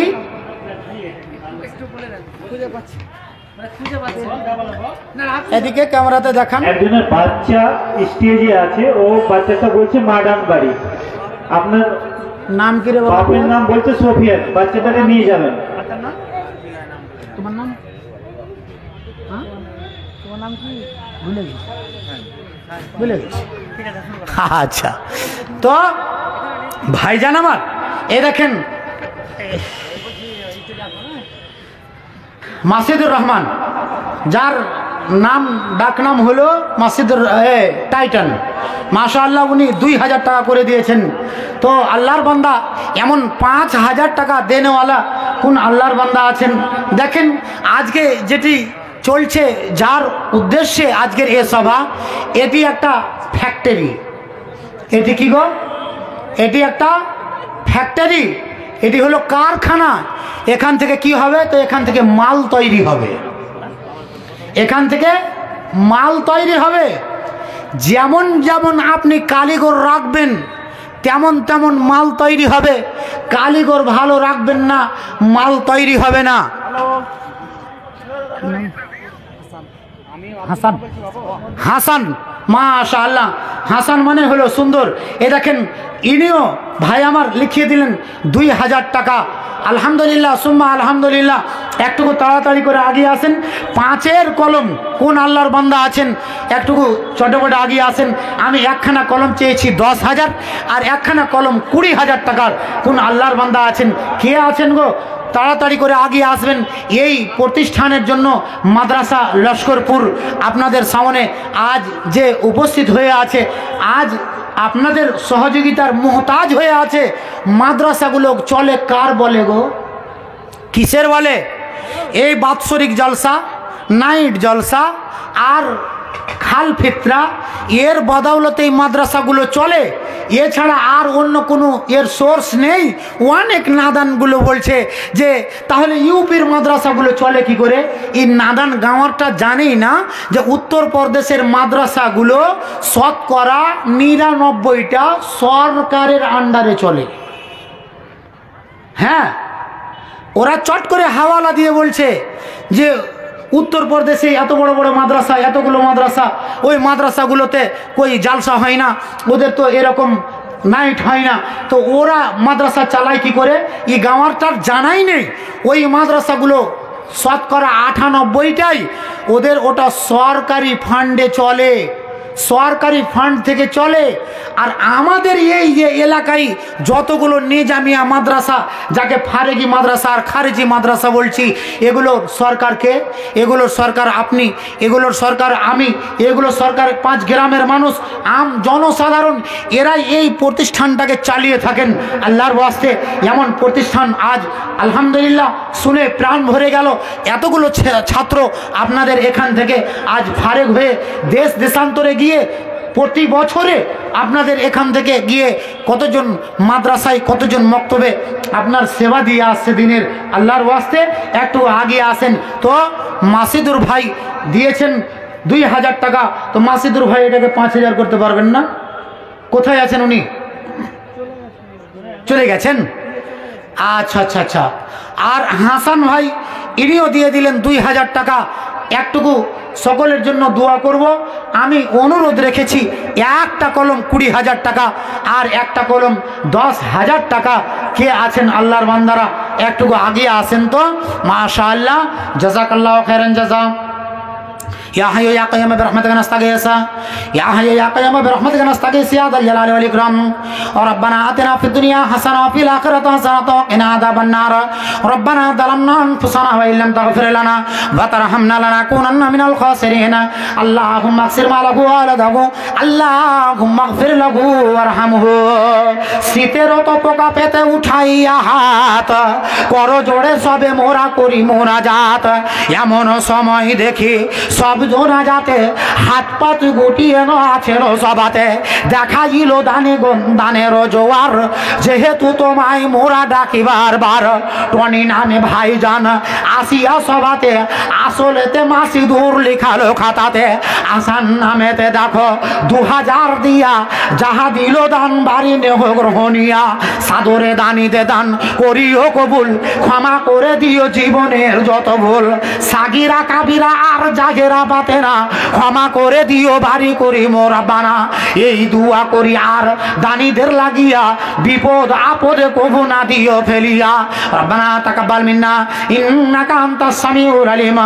A: এদিকে ক্যামেরাতে দেখান।
C: একজনের বাচ্চা স্টেজে আছে, ও বাচ্চাটা বলছে মাডান বাড়ি, আপনার
A: নাম কি রে?
C: বাপের নাম বলছে সোফিয়ান, বাচ্চাটাকে নিয়ে যাবেন।
A: তোমার নাম? তোমার নাম কি? ভুলে গেছি। আচ্ছা, তো ভাইজান আমার, এ দেখেন মাসিদুর রহমান, যার নাম ডাকনাম হলো মাসিদুর টাইটান, মাশাআল্লাহ উনি 2000 টাকা করে দিয়েছেন। তো আল্লাহর বান্দা এমন 5000 টাকা দেনেওয়ালা কোন আল্লাহর বান্দা আছেন? দেখেন আজকে যেটি চলছে, যার উদ্দেশ্যে আজকের এ সভা, এটি একটা ফ্যাক্টরি। এটি কি গো? এটি একটা ফ্যাক্টরি, এটি হলো কারখানা। এখান থেকে কি হবে? তো এখান থেকে মাল তৈরি হবে, এখান থেকে মাল তৈরি হবে। যেমন যেমন আপনি কারিগর রাখবেন তেমন তেমন মাল তৈরি হবে। কারিগর ভালো রাখবেন না, মাল তৈরি হবে না। হাসান, হাসান, মাশাআল্লাহ, হাসান মানে হলো সুন্দর। এ দেখেন ইনিও ভাই আমার লিখিয়ে দিলেন 2000 টাকা। আলহামদুলিল্লাহ সুম্মা আলহামদুলিল্লাহ। একটুকু তাড়াতাড়ি করে আগিয়ে আসেন। 5-এর কলম কোন আল্লাহর বান্দা আছেন? একটুকু চটপটে আগিয়ে আসেন। আমি একখানা কলম চেয়েছি 10,000, আর একখানা কলম 20,000 টাকার কোন আল্লাহর বান্দা আছেন? কে আছেন গো? তাড়াতাড়ি করে আগিয়ে আসবেন। এই প্রতিষ্ঠানের জন্য মাদ্রাসা লস্করপুর আপনাদের সামনে আজ যে উপস্থিত হয়ে আছে, আজ আপনাদের সহযোগিতার মুহতাজ হয়ে আছে। মাদ্রাসাগুলো চলে কার বলে গো? কিসের বলে? এই বাৎসরিক জলসা, নাইট জলসা আর খাল ফিতরা, এর বদৌলতে এই মাদ্রাসাগুলো চলে। এছাড়া আর অন্য কোনো এর সোর্স নেই। অনেক নাদানগুলো বলছে যে তাহলে ইউপির মাদ্রাসাগুলো চলে কি করে? এই নাদান গাঁওয়ারটা জানেই না যে উত্তরপ্রদেশের মাদ্রাসাগুলো শতকরা 99টা সরকারের আন্ডারে চলে। হ্যাঁ, ওরা চট করে হাওয়ালা দিয়ে বলছে যে উত্তরপ্রদেশে এত বড় বড় মাদ্রাসা, এতগুলো মাদ্রাসা, ওই মাদ্রাসাগুলোতে কই জালসা হয় না, ওদের তো এরকম নাইট হয় না। তো ওরা মাদ্রাসা চালায় কি করে? এই গাঁওয়ারটার জানাই নেই। ওই মাদ্রাসাগুলো শতকরা 98টাই ওদের ওটা সরকারি ফান্ডে চলে, সরকারি ফান্ড থেকে চলে। আর আমাদের এই যে এলাকায় যতগুলো নিজামিয়া মাদ্রাসা, যাকে ফারেগি মাদ্রাসা আর খারেজি মাদ্রাসা বলছি, এগুলোর সরকারকে, এগুলোর সরকার আপনি, এগুলোর সরকার আমি, এগুলো সরকার 5 গ্রামের মানুষ, আম জনসাধারণ, এরাই এই প্রতিষ্ঠানটাকে চালিয়ে থাকেন। আল্লাহর ওয়াস্তে এমন প্রতিষ্ঠান আজ আলহামদুলিল্লাহ শুনে প্রাণ ভরে গেল। এতগুলো ছাত্র আপনাদের এখান থেকে আজ ফারেগ হয়ে দেশ দেশান্তরে গিয়ে প্রতি বছরে আপনাদের এখান থেকে গিয়ে কতজন মাদ্রাসায়, কতজন মক্তবে আপনার সেবা দিয়ে আসছে দিনের। আল্লাহর ওয়াস্তে একটু আগে আসেন। তো মাসিদুর ভাই দিয়েছেন 2000 টাকা। তো মাসিদুর ভাই এটাকে 5000 করতে পারবেন না? কোথায় আছেন উনি? চলে গেছেন? আচ্ছা আচ্ছা আচ্ছা। আর হাসান ভাই ইনিও দিয়ে দিলেন 2000 টাকা। একটুকু সকলের জন্য দোয়া করব। আমি অনুরোধ রেখেছি একটা কলম 20,000 টাকা আর একটা কলম 10,000 টাকা। কে আছেন আল্লাহর বান্দারা? একটুকু আগে আসেন তো। মাশাআল্লাহ, জাযাকাল্লাহু খাইরান জাযা। या हय्यु या क़य्यूम बिरहमतिका नस्तगीस या हय्यु या क़य्यूम बिरहमतिका नस्तगीस या ज़ल जलालि वल इकराम। और रब्बना आतिना फिद दुनिया हसना व फिल आखिरति हसनतन व क़िना अज़ाबन्नार। रब्बना ज़लमना अनफुसना व इल्लम तग़फिर लना व तरहमना लनकुनन्ना मिनल ख़ासिरीन। अल्लाहुम्मा अग़फ़िर मा लहु व वलदहु, अल्लाहुम्मा अग़फ़िर लहु वरहमहु। শীতেরও তো পোকা পেতে উঠাইয়া হাত করো জোড়ে সবে মোরা করি মোনাজাত। এমন সময় দেখি সব জোনা যাতে হাত পাত গুটিয়ে আছেন সবাতে। দেখাইল দানে দানের জোয়ার, যেহেতু তোমায় মোরা ডাকি বারবার। টনি নামে ভাইজান আসিয়া সবাতে, আসলেতে মাসিদুর লিখালো খাতাতে। আসান নামেতে দেখো 2000 দিয়া, যাহা দিল দান বাড়ি নেহ গ্রহণিয়া। সাদরে দানিতে দান করিও কবুল, ক্ষমা করে দিও জীবনের যত ভুল। সাগিরা কাবিরা আর জাগেরা বাতেনা, ক্ষমা করে দিও বাড়ি করি মোরা বানা। এই দুয়া করি আর দানিদের লাগিয়া, বিপদ আপদে কবু না দিও ফেলিয়া। রব্বানা তাকাব্বাল মিন্না ইন্নাকা আনতাস সামিউল আলিম।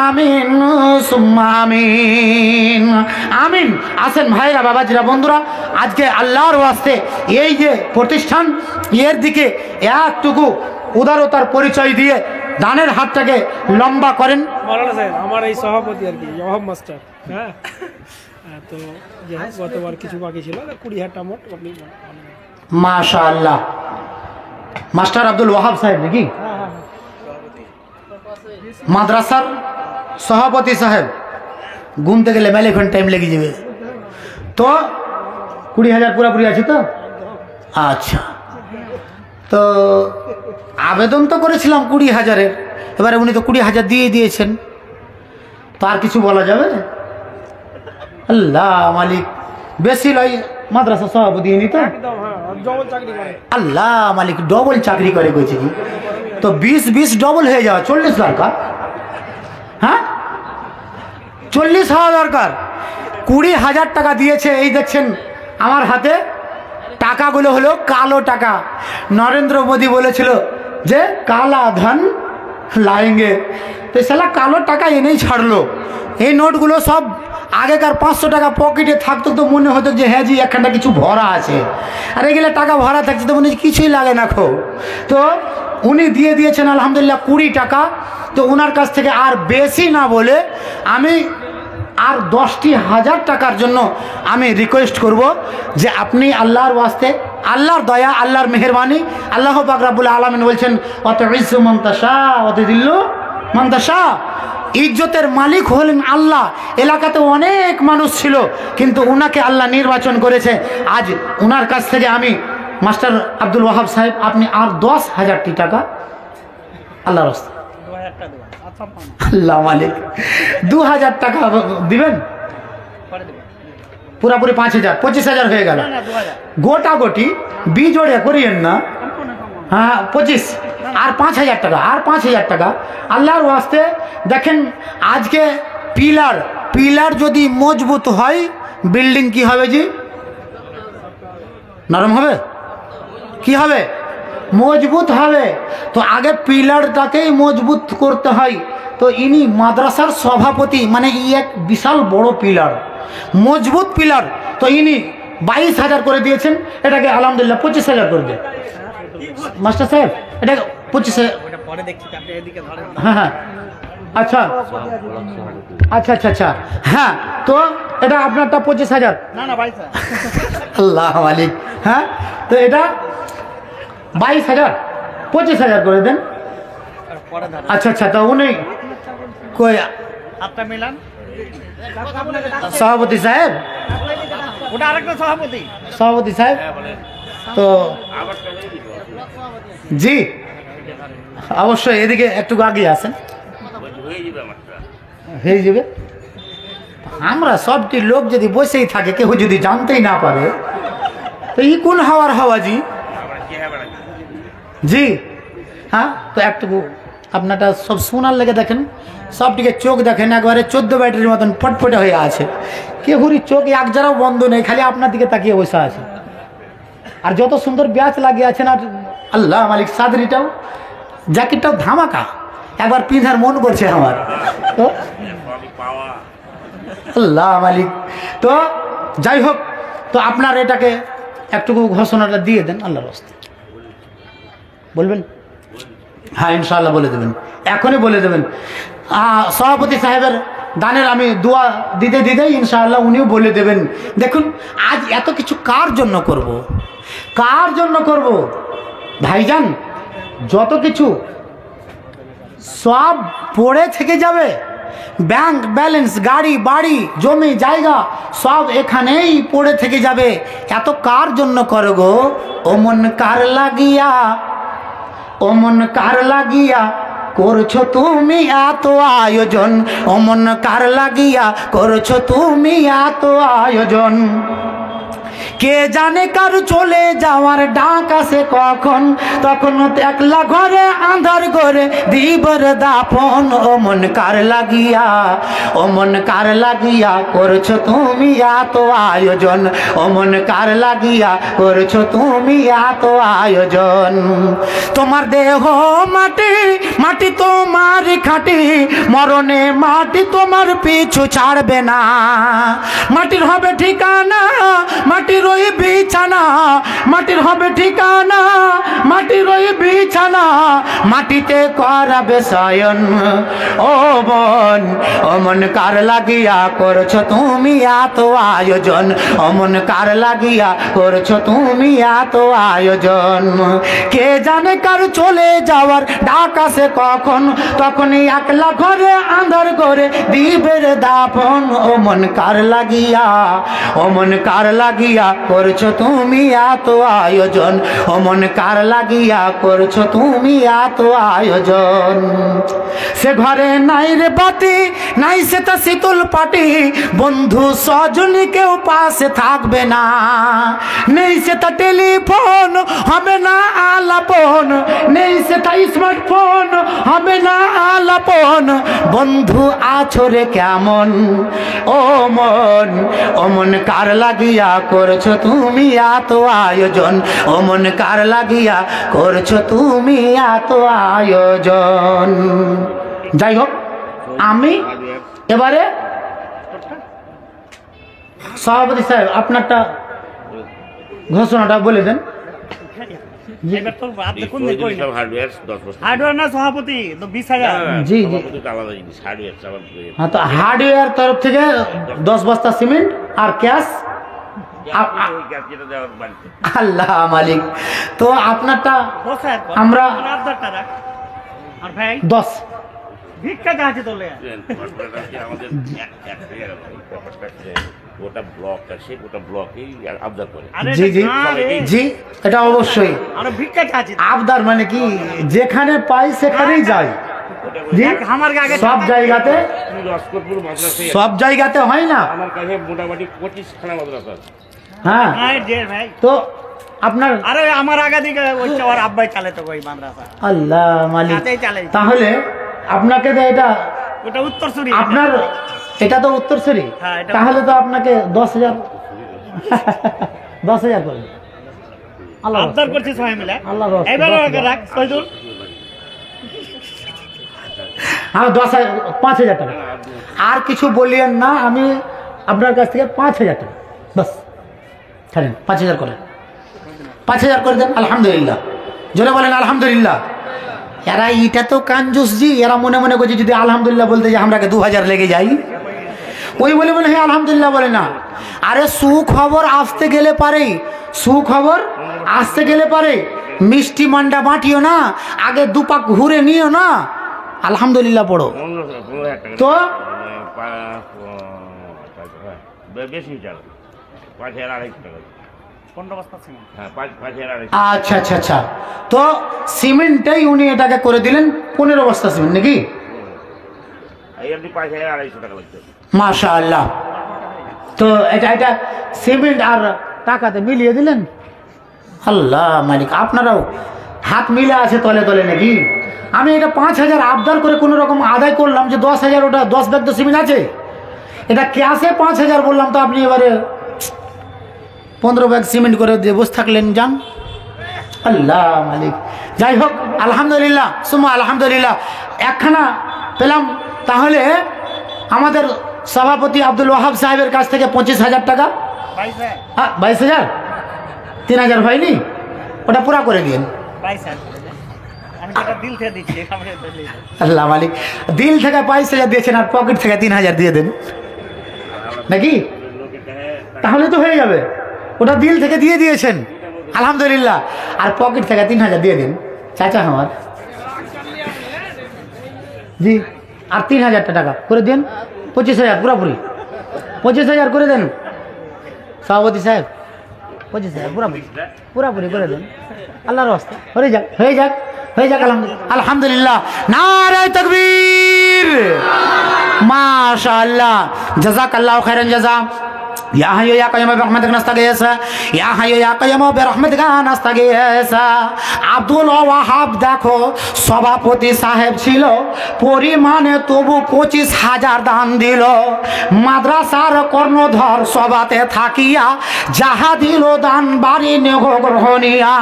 A: আমিন সুম্মা আমিন আমিন। আসেন ভাইরা, বাবাজিরা, বন্ধুরা, আজকে আল্লাহর ওয়াস্তে এই যে প্রতিষ্ঠান, এর দিকে একটুকু উদারতার পরিচয় দিয়ে দানের হাতটাকে লম্বা করেন।
B: মাওলানা সাহেব আমার এই সভাপতি আর কি ওয়াহাব মাস্টার, হ্যাঁ তো গতবার কিছু বাকি ছিল 20,000 টাকা মোট আপনি।
A: মাশাআল্লাহ, মাস্টার আব্দুল ওয়াহাব সাহেব নাকি মাদ্রাসার সভাপতি সাহেব? ঘুমতে গেলে মেলে এখন টাইম লেগে যাবে। তো 20,000 পুরাপুরি আছে তো? আচ্ছা, তো আবেদন তো করেছিলাম 20,000-এর, এবারে উনি তো 20,000 দিয়ে দিয়েছেন, তো আর কিছু বলা যাবে? আল্লাহ মালিক, বেশি লয় মাদ্রাসা সভাপতি নি তো? আল্লাহ মালিক, ডবল চাকরি করে কইছে কি? তো 20 ডবল হয়ে যাওয়া 40 দরকার। হ্যাঁ 40 হওয়া দরকার। 20,000 টাকা দিয়েছে। এই দেখছেন আমার হাতে টাকাগুলো হলো কালো টাকা। নরেন্দ্র মোদী বলেছিল যে কালা ধন লাएंगे, তো সালা কালো টাকা এনেই ছাড়লো। এই নোটগুলো সব আগেকার 500 টাকা পকেটে থাকতো, তো মনে হতো যে হ্যাঁ জি একখানটা কিছু ভরা আছে, আর এগুলো টাকা ভরা থাকছে তো মনে হচ্ছে কিছুই লাগে না খো। তো উনি দিয়ে দিয়েছেন আলহামদুলিল্লাহ 20 টাকা। তো ওনার কাছ থেকে আর বেশি না বলে আমি আর 10,000 টাকার জন্য আমি রিকোয়েস্ট করব যে আপনি আল্লাহর ওয়াস্তে, আল্লাহর দয়া, আল্লাহর মেহেরবানি, আল্লাহ পাক রব্বুল আলামিন বলছেন ওয়াতুইজ্জু মান তাশা ওয়া তুযিল্লু মান তাশা। ইজ্জতের মালিক হলেন আল্লাহ। এলাকাতে অনেক মানুষ ছিল কিন্তু উনাকে আল্লাহ নির্বাচন করেছে। আজ উনার কাছ থেকে আমি মাস্টার আব্দুল ওয়াহাব সাহেব, আপনি আর 10,000 টাকা আল্লাহর রাস্তায়, আল্লাহ মালিক 2,000 টাকা দিবেন, পুরাপুরি 5,000, 25,000 হয়ে গেল। গোটা গোটি বিজোড়ে করিয়েন না। হ্যাঁ 25 আর 5,000 টাকা, আর 5,000 টাকা আল্লাহর ওয়াস্তে। দেখেন আজকে পিলার যদি মজবুত হয়, বিল্ডিং কি হবে জি? নরম হবে? কি হবে? মজবুত হবে। তো আগে পিলারটাকেই মজবুত করতে হয়। তো ইনি মাদ্রাসার সভাপতি, মানে এক বিশাল বড় পিলার, মজবুত পিলার। তো ইনি 22,000 করে দিয়েছেন, এটাকে আলহামদুলিল্লাহ 25,000 করে দেন মাস্টার সাহেব। এটা 25,000। হ্যাঁ হ্যাঁ আচ্ছা আচ্ছা আচ্ছা আচ্ছা হ্যাঁ, তো এটা আপনারটা 25,000। আল্লাহ মালিক। হ্যাঁ তো এটা 22,000, 25,000 করে দেন। আচ্ছা আচ্ছা, তো উনি কই সভাপতি সাহেব? সভাপতি সাহেব তো জি অবশ্যই এদিকে একটু আগে আসেন, হয়ে যাবে। আমরা সবটি লোক যদি বসেই থাকে, কেউ যদি জানতেই না পারে, তো ই কোন হাওয়ার হাওয়া জি? জি হ্যাঁ, তো একটু আপনারটা সব শোনার লেগে দেখেন, সবটিকে চোখ দেখেন একবারে 14 ব্যাটারির মতন ফটফটে হয়ে আছে। কেহুরি চোখ এক যারাও বন্ধ নেই, খালি আপনার দিকে তাকিয়ে বসে আছে। আর যত সুন্দর ব্যাচ লাগিয়ে আছেন, আর আল্লাহ মালিক সাদরিটাও, জ্যাকেটটাও ধামাকা, একবার পিঁধার মন করছে আমার। তো আল্লাহ মালিক। তো যাই হোক, তো আপনার এটাকে একটুকু ঘোষণাটা দিয়ে দেন আল্লাহর রাস্তায়। বলবেন? হ্যাঁ ইনশাআল্লাহ বলে দেবেন, এখনই বলে দেবেন। সভাপতি সাহেবের দানের আমি দোয়া দিতে দিতেই ইনশাআল্লাহ উনিও বলে দেবেন। দেখুন আজ এত কিছু কার জন্য করব, কার জন্য করব ভাইজান? যত কিছু সব পড়ে থেকে যাবে, ব্যাংক ব্যালেন্স, গাড়ি বাড়ি জমি জায়গা সব এখানেই পড়ে থেকে যাবে। এত কার জন্য করো গো? ও মন কার লাগিয়া, ও মন কার লাগিয়া করছো তুমি এত আয়োজন, ও মন কার লাগিয়া করছো তুমি এত আয়োজন। কে জানে কার চলে যাওয়ার ডাক আসে কখন, তখন একলা ঘরে আন্ধার করে দিবর দাপন। ও মন কার লাগিয়া, ও মন কার লাগিয়া করছো তুমি এত আয়োজন, ও মন কার লাগিয়া করছো তুমি এত আয়োজন। তোমার দেহ মাটি, মাটি তোমার খাটি, মরণে মাটি তোমার পিছু ছাড়বে না। মাটির হবে ঠিকানা, মাটির মাটির ওই বিছানা, মাটির হবে ঠিকানা, মাটির ওই বিছানা, মাটিতে করাবে শয়ন। ও মন, ও মন কার লাগিয়া করছো তুমি এত আয়োজন, ও মন কার লাগিয়া করছো তুমি এত আয়োজন। কে জানে কার চলে যাওয়ার ডাক আসে কখন, তখনই একলা ঘরে আন্ধার করে দিবের দাপন। ও মন কার লাগিয়া, ও মন কার লাগিয়া করছো তুমি এত আয়োজন, ও মন কার লাগিয়া করছো তুমি এত আয়োজন। সে ঘরে নাই রে বাতি, নাই সে তা শীতল পাটি, বন্ধু স্বজনী কেউ পাশে থাকবে না, নেই সে তা টেলিফোন হবে না আলাপন, নেই সে তা স্মার্টফোন হবে না আলাপন। বন্ধু আছো রে কেমন, ও মন, ও মন কার লাগিয়া করছো তুমি এত আয়োজন, ও মন কার লাগিয়া করছো তুমি এত আয়োজন। যাই হোক, আমি এবারে সভাপতি সাহেব আপনারটা ঘোষণাটা বলে দেন।
D: হার্ডওয়্যার না সভাপতি তো 20,000।
A: জি জি, হ্যাঁ, তো হার্ডওয়্যার তরফ থেকে 10 বস্তা সিমেন্ট আর ক্যাশ। আল্লাহ মালিক। তো আপনারটা আমরা 10
D: ভিক্ষা কাছে তোলে
E: ওটা ব্লকটা সে ওটা ব্লকেই আবদার করে।
A: জি জি জি, এটা অবশ্যই
D: আর ভিক্ষা কাছে
A: আবদার মানে কি, যেখানে পাই সেখানেই যাই। জি, সব জায়গাতে, সব জায়গাতে হয় না।
E: আমার কাছে মোটামুটি 25খানা মাদ্রাসা আছে।
A: হ্যাঁ,
D: ভাই
A: তো আপনার,
D: আরে আমার আগে দিকে ওই আর আব্বাই চালে তো ওই মাদ্রাসা।
A: আল্লাহ মালিক।
D: তাতেই চালে।
A: তাহলে আপনাকে তো এটা,
D: ওটা উত্তরসূরি
A: আপনার এটা তো উত্তরসূরি,
D: হ্যাঁ, এটা
A: তাহলে তো আপনাকে 10,000 10,000 করে আল্লাহ
D: আবদার করছে সবাই মিলে।
A: আল্লাহ
D: এবার রাখ শহীদুল।
A: হ্যাঁ, 10,000 5,000 টাকা আর কিছু বলিয়েন না, আমি আপনার কাছ থেকে 5,000 টাকা বাস ছাড়েন। 5,000 করেন, 5,000 করে দেন। আলহামদুলিল্লাহ, জোরে বলেন আলহামদুলিল্লাহ। এরা এটা তো কাঞ্জুস জি, এরা মনে মনে করছে যদি আলহামদুলিল্লাহ বলতে যে আমরাকে 2,000 লেগে যাই, ওই বলে বলে হ্যাঁ আলহামদুলিল্লাহ বলে না। আরে সুখবর আসতে গেলে পারে, সুখবর আসতে গেলে পারে, মিষ্টি মান্ডা বাটিও না, আগে দুপাক ঘুরে নিও না, আলহামদুলিল্লাহ পড়ো।
E: 15,000 টাকা
A: তো
E: বেশি চাল 5,200 টাকা।
D: 15 বস্তা সিমেন্ট।
E: হ্যাঁ, 5,200।
A: আচ্ছা আচ্ছা আচ্ছা, তো সিমেন্টটাই উনি এটাকে করে দিলেন 15 বস্তা সিমেন্ট নাকি?
E: এই আপনি 5,200 টাকা লাগছে।
A: মাশাআল্লাহ। তো এটা সিমেন্ট আর টাকাতে মিলিয়ে দিলেন। আল্লাহ মালিক, আপনারাও হাত মিলে আছে তলে তলে নাকি? আমি এটা 5,000 আবদার করে কোনো রকম আদায় করলাম যে 10,000, ওটা 10 ব্যাগ তো সিমেন্ট আছে, এটা ক্যাশে 5,000 বললাম, তো আপনি এবারে 15 ব্যাগ সিমেন্ট করে দিয়ে বসে থাকলেন। যান, আল্লাহ মালিক। যাই হোক, আলহামদুলিল্লাহ সুমা আলহামদুলিল্লাহ, একখানা পেলাম। তাহলে আমাদের সভাপতি আব্দুল ওয়াহাব সাহেবের কাছ থেকে 25,000 টাকা, 22,000, 3,000 হয়নি, ওটা পুরা করে দিন।
D: 22,000 আমি যেটা দিল থেকে দিচ্ছি।
A: আল্লাহ মালিক, দিল থেকে 22,000 দিয়েছেন আর পকেট থেকে 3,000 দিয়ে দেন নাকি? তাহলে তো হয়ে যাবে। ওটা দিল থেকে দিয়ে দিয়েছেন আলহামদুলিল্লাহ, আর পকেট থেকে 3,000 দিয়ে দিন চাচা আমার। জি, আর 3,000 টাকা করে দিন, 25,000 পুরাপুরি, 25,000 করে দেন সভাপতি সাহেব। 25,000 পুরাপুরি পুরাপুরি করে দেন, আল্লাহর রাস্তা। হয়ে যাক, হয়ে যাক, হয়ে যাক। আলহামদুলিল্লাহ, নারায়ে তাকবীর, মাশাআল্লাহ, জাযাকাল্লাহু খাইরান জাযা। ইয়া হাইয়্যু ইয়া কাইয়্যুম বিরহমাতিকা নাস্তাগীস, ইয়া হাইয়্যু ইয়া কাইয়্যুম বিরহমাতিকা নাস্তাগীস। আব্দুল ওয়াহাব দেখো সভাপতি সাহেব ছিল, পরিমাণে তবু 25,000 দান দিল। মাদ্রাসার কর্ণধর সভাতে থাকিয়া যাহা দিল দান বাড়ি নেহ গ্রহণিয়া,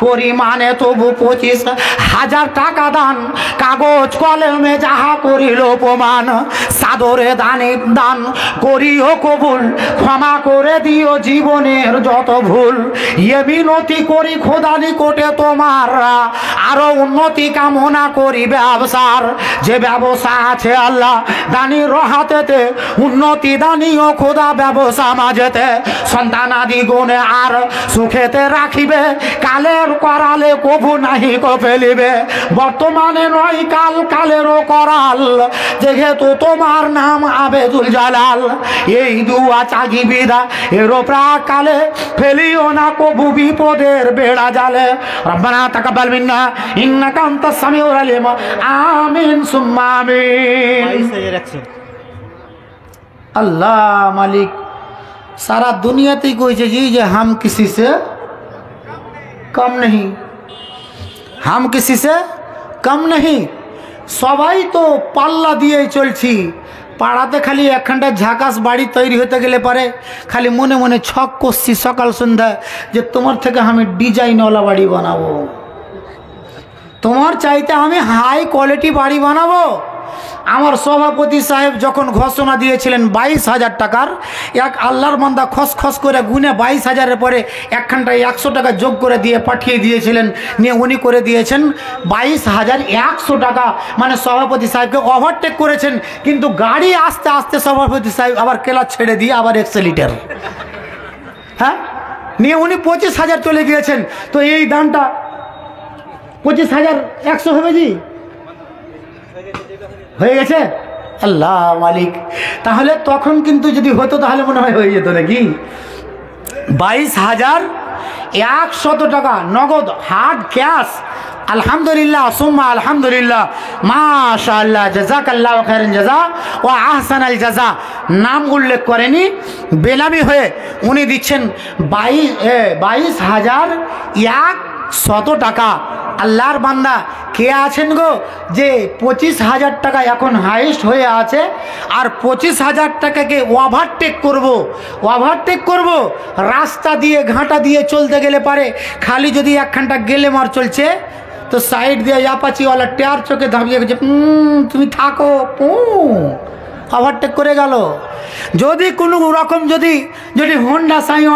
A: পরিমাণে তবু 25,000 টাকা দান, কাগজ কলমে যাহা করিল প্রমাণ, সাদরে দানে দান করিও কবুল, ক্ষমা করে দিও জীবনের যত ভুল। এ বিনতি করি খোদা নিকটে তোমার, আরো উন্নতি কামনা করি ব্যবসার। যে ব্যবসা আছে আল্লাহ দানির হাতেতে, উন্নতি দানিও খোদা ব্যবসা মাঝেতে। সন্তানাদি গুণে আর সুখেতে রাখিবে, কালের করালে কভু নাহি কো ফেলিবে। বর্তমানে নয় কাল কালেরও করাল, যেহেতু তোমার নাম আবেদুল জালাল। এই দুয়া চাগি বিদা এরও প্রাকালে, ফেলিও না কভু বিপদের বেড়া জালে। রব্বানা তাকাব্বাল মিন্না ইন্নাকা আনতাস সামিউল আলিম। আমিন সুম্মা আমিন। अल्लाह मालिक सारा दुनियाते कोई जी जे हम किसी से कम नहीं, हम किसी से कम नहीं। सबाई तो पाल्ला दिए चलছি। পাড়াতে খালি একখানটা ঝাকাস বাড়ি তৈরি হতে গেলে পারে খালি মনে মনে ছক করছি সকাল সন্ধ্যা যে তোমার থেকে আমি ডিজাইনওয়ালা বাড়ি বানাবো, তোমার চাইতে আমি হাই কোয়ালিটি বাড়ি বানাবো। আমার সভাপতি সাহেব যখন ঘোষণা দিয়েছিলেন 22,000 টাকার, এক আল্লাহর বান্দা খসখস করে গুনে 22,000-এর পরে একখানটায় 100 টাকা যোগ করে দিয়ে পাঠিয়ে দিয়েছিলেন। নিয়ে উনি করে দিয়েছেন 22,100 টাকা। মানে সভাপতি সাহেবকে ওভারটেক করেছেন, কিন্তু গাড়ি আস্তে আস্তে সভাপতি সাহেব আবার ক্লাচ ছেড়ে দিয়ে আবার এক্সেলিটার, হ্যাঁ, নিয়ে উনি 25,000 চলে গিয়েছেন। তো এই দামটা 25,100 হবে জি, হয়ে গেছে। আল্লাহ মালিক, তাহলে তখন কিন্তু যদি হতো তাহলে মনে হয় হয়ে যেত নাকি। 22,100 টাকা নগদ হার্ড ক্যাশ। আলহামদুলিল্লাহ সুম্মা আলহামদুলিল্লাহ, মাশাআল্লাহ, জাযাকাল্লাহু খাইরান জাযা ওয়া আহসানাল জাযা। নাম উল্লেখ করেনি, বেনামি হয়ে উনি দিচ্ছেন 22,100 টাকা। আল্লাহর বান্দা কে আছেন গো যে 25,000 টাকা এখন হাইস্ট হয়ে আছে, আর 25,000 টাকাকে ওভারটেক করব। রাস্তা দিয়ে ঘাটা দিয়ে চলতে গেলে পারে খালি যদি একখানটা গেলে মার চলছে তো সাইড দিয়ে অ্যাপাচিওয়ালা টায়ার চোখে ধাবিয়ে গেছে, তুমি থাকো, ওভারটেক করে গেল। যদি কোনো রকম যদি হোন্ডা সাইন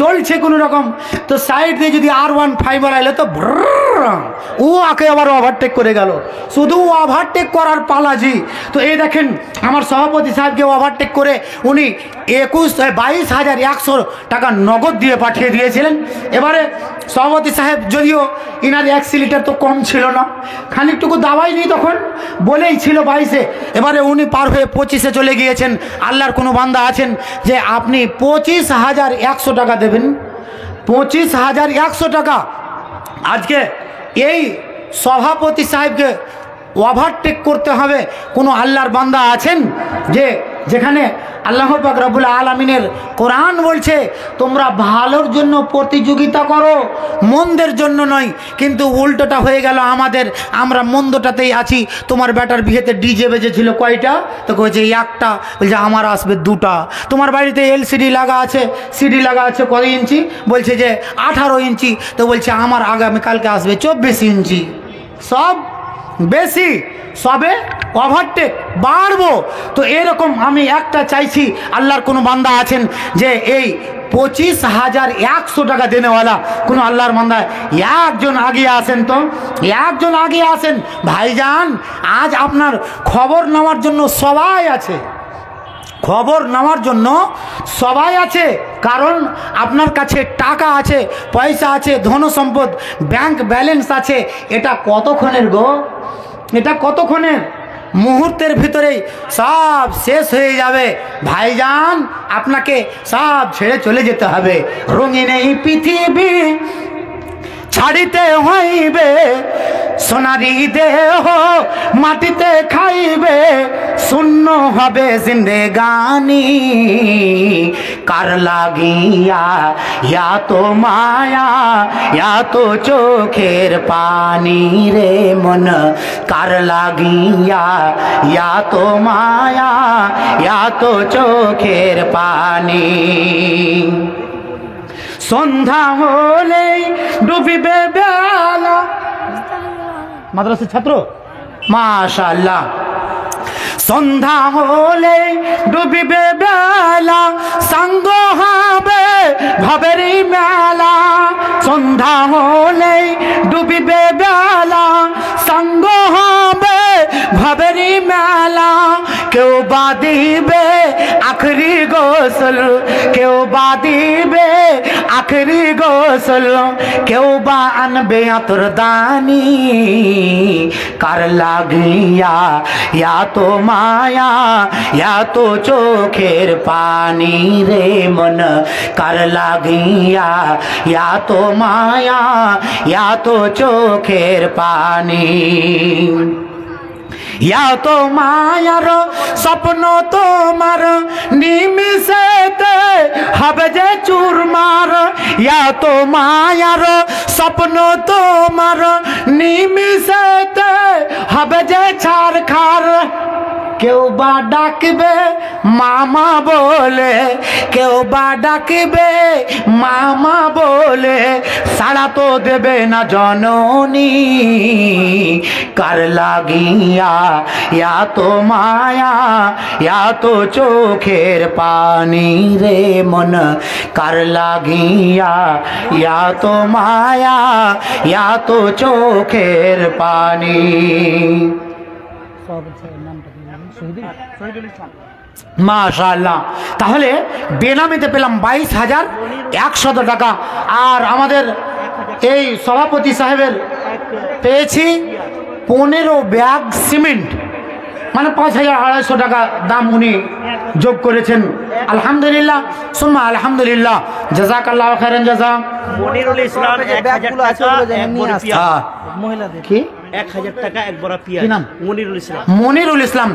A: চলছে কোনো রকম, তো সাইড দিয়ে যদি R15 এলো তো ও আকে আবার ওভারটেক করে গেল। শুধু ওভারটেক করার পালাজি। তো এই দেখেন আমার সভাপতি সাহেবকে ওভারটেক করে উনি 22,100 টাকা নগদ দিয়ে পাঠিয়ে দিয়েছিলেন। এবারে সভাপতি সাহেব যদিও ইনার অ্যাক্সিলিটার তো কম ছিল না, খানিকটুকু দাবাই নি তখন বলেই ছিল 22-এ, এবারে উনি পার হয়ে 25-এ চলে গিয়েছেন। আল্লাহর কোনো বান্দা আছেন যে আপনি 25,100 টাকা দেবেন, 25,100 টাকা। আজকে এই সভাপতি সাহেবকে ওভারটেক করতে হবে। কোনো আল্লাহর বান্দা আছেন যে যেখানে আল্লাহ পাক রব্বুল আলামিনের কোরআন বলছে তোমরা ভালোর জন্য প্রতিযোগিতা করো, মন্দের জন্য নয়, কিন্তু উল্টোটা হয়ে গেল আমাদের, আমরা মন্দটাতেই আছি। তোমার বেটার বিয়েতে ডিজে বেজেছিল কয়টা? তো কয়েছে একটা, বলছে আমার আসবে 2টা। তোমার বাড়িতে এলসিডি লাগা আছে, সিডি লাগা আছে কত ইঞ্চি? বলছে যে 18 ইঞ্চি। তো বলছে আমার আগামীকালকে আসবে 24 ইঞ্চি। সব বেশি, সবে ওভারটেক বাড়বো। তো এরকম আমি একটা চাইছি, আল্লাহর কোনো বান্দা আছেন যে এই 25,100 টাকা দেনেওয়ালা কোনো আল্লাহর বান্দা একজন আগিয়ে আসেন, তো একজন আগিয়ে আসেন। ভাইজান আজ আপনার খবর নেওয়ার জন্য সবাই আছে, খবর নেওয়ার জন্য সবাই আছে, কারণ আপনার কাছে টাকা আছে, পয়সা আছে, ধন সম্পদ, ব্যাংক ব্যালেন্স আছে। এটা কতক্ষণের গো? এটা কতক্ষণের? মুহূর্তের ভিতরেই সব শেষ হয়ে যাবে। ভাইজান আপনাকে সব ছেড়ে চলে যেতে হবে। রঙিন এই পৃথিবী ছাড়িতে হইবে, সোনারি দেহ মাটিতে খাইবে, শূন্য হবে জিন্দেগানি। কার লাগিয়া ইয়া তো মায়া, ইয়া তো চোখের পানি রে মন, কার লাগিয়া ইয়া তো মায়া, ইয়া তো চোখের পানি। সন্ধ্যা হলে ডুবিবে বেলা। মাদ্রাসার ছাত্র, মাশাআল্লাহ। সন্ধ্যা হলে ডুবিবে বেলা, সাঙ্গ হবে ভবেরি মেলা। সন্ধ্যা হলে ডুবিবে বেলা, সাঙ্গ হবে ভবেরি মেলা। কেউ বা দিবে আখরি গোসল, কেউ বা দিবে আখরি গোসল, কেউ বা আনবে আতর দানি। কার লাগিয়া ইয়া তো মায়া, ইয়া তো চোখের পানি রে মন। কার লাগিয়া ইয়া তো মায়া, ইয়া তো চোখের পানি। ইয়া তো মায়ার স্বপ্ন তোমার নিমিষেতে হবে যে চুরমার। ইয়া তো মায়ার স্বপ্ন তোমার নিমিষেতে হবে যে ছারখার। কেউ বা ডাকবে মামা বলে, কেউ বা ডাকবে মামা বলে, সাড়া তো দেবে না জননী। কার লাগিয়া ইয়া তো মায়া, ইয়া তো চোখের পানি রে মন। কার লাগিয়া ইয়া তো মায়া, ইয়া তো চোখের পানি। মাশাআল্লাহ। তাহলে বেনামিতে পেলাম 22,100 টাকা। আর আমাদের এই সভাপতি সাহেবের পেয়েছি 15 ব্যাগ সিমেন্ট, মানে 5,250 টাকা দাম উনি যোগ করেছেন। আলহামদুলিল্লাহ সুম্মা আলহামদুলিল্লাহ, জাযাকাল্লাহু খাইরান জাযা।
D: মনিরুল ইসলাম 1000 টাকা এক বড়ি পেঁয়াজ।
A: কি
D: 1000 টাকা এক বড় পেঁয়াজ।
A: কি নাম?
D: মনিরুল ইসলাম।
A: মনিরুল ইসলাম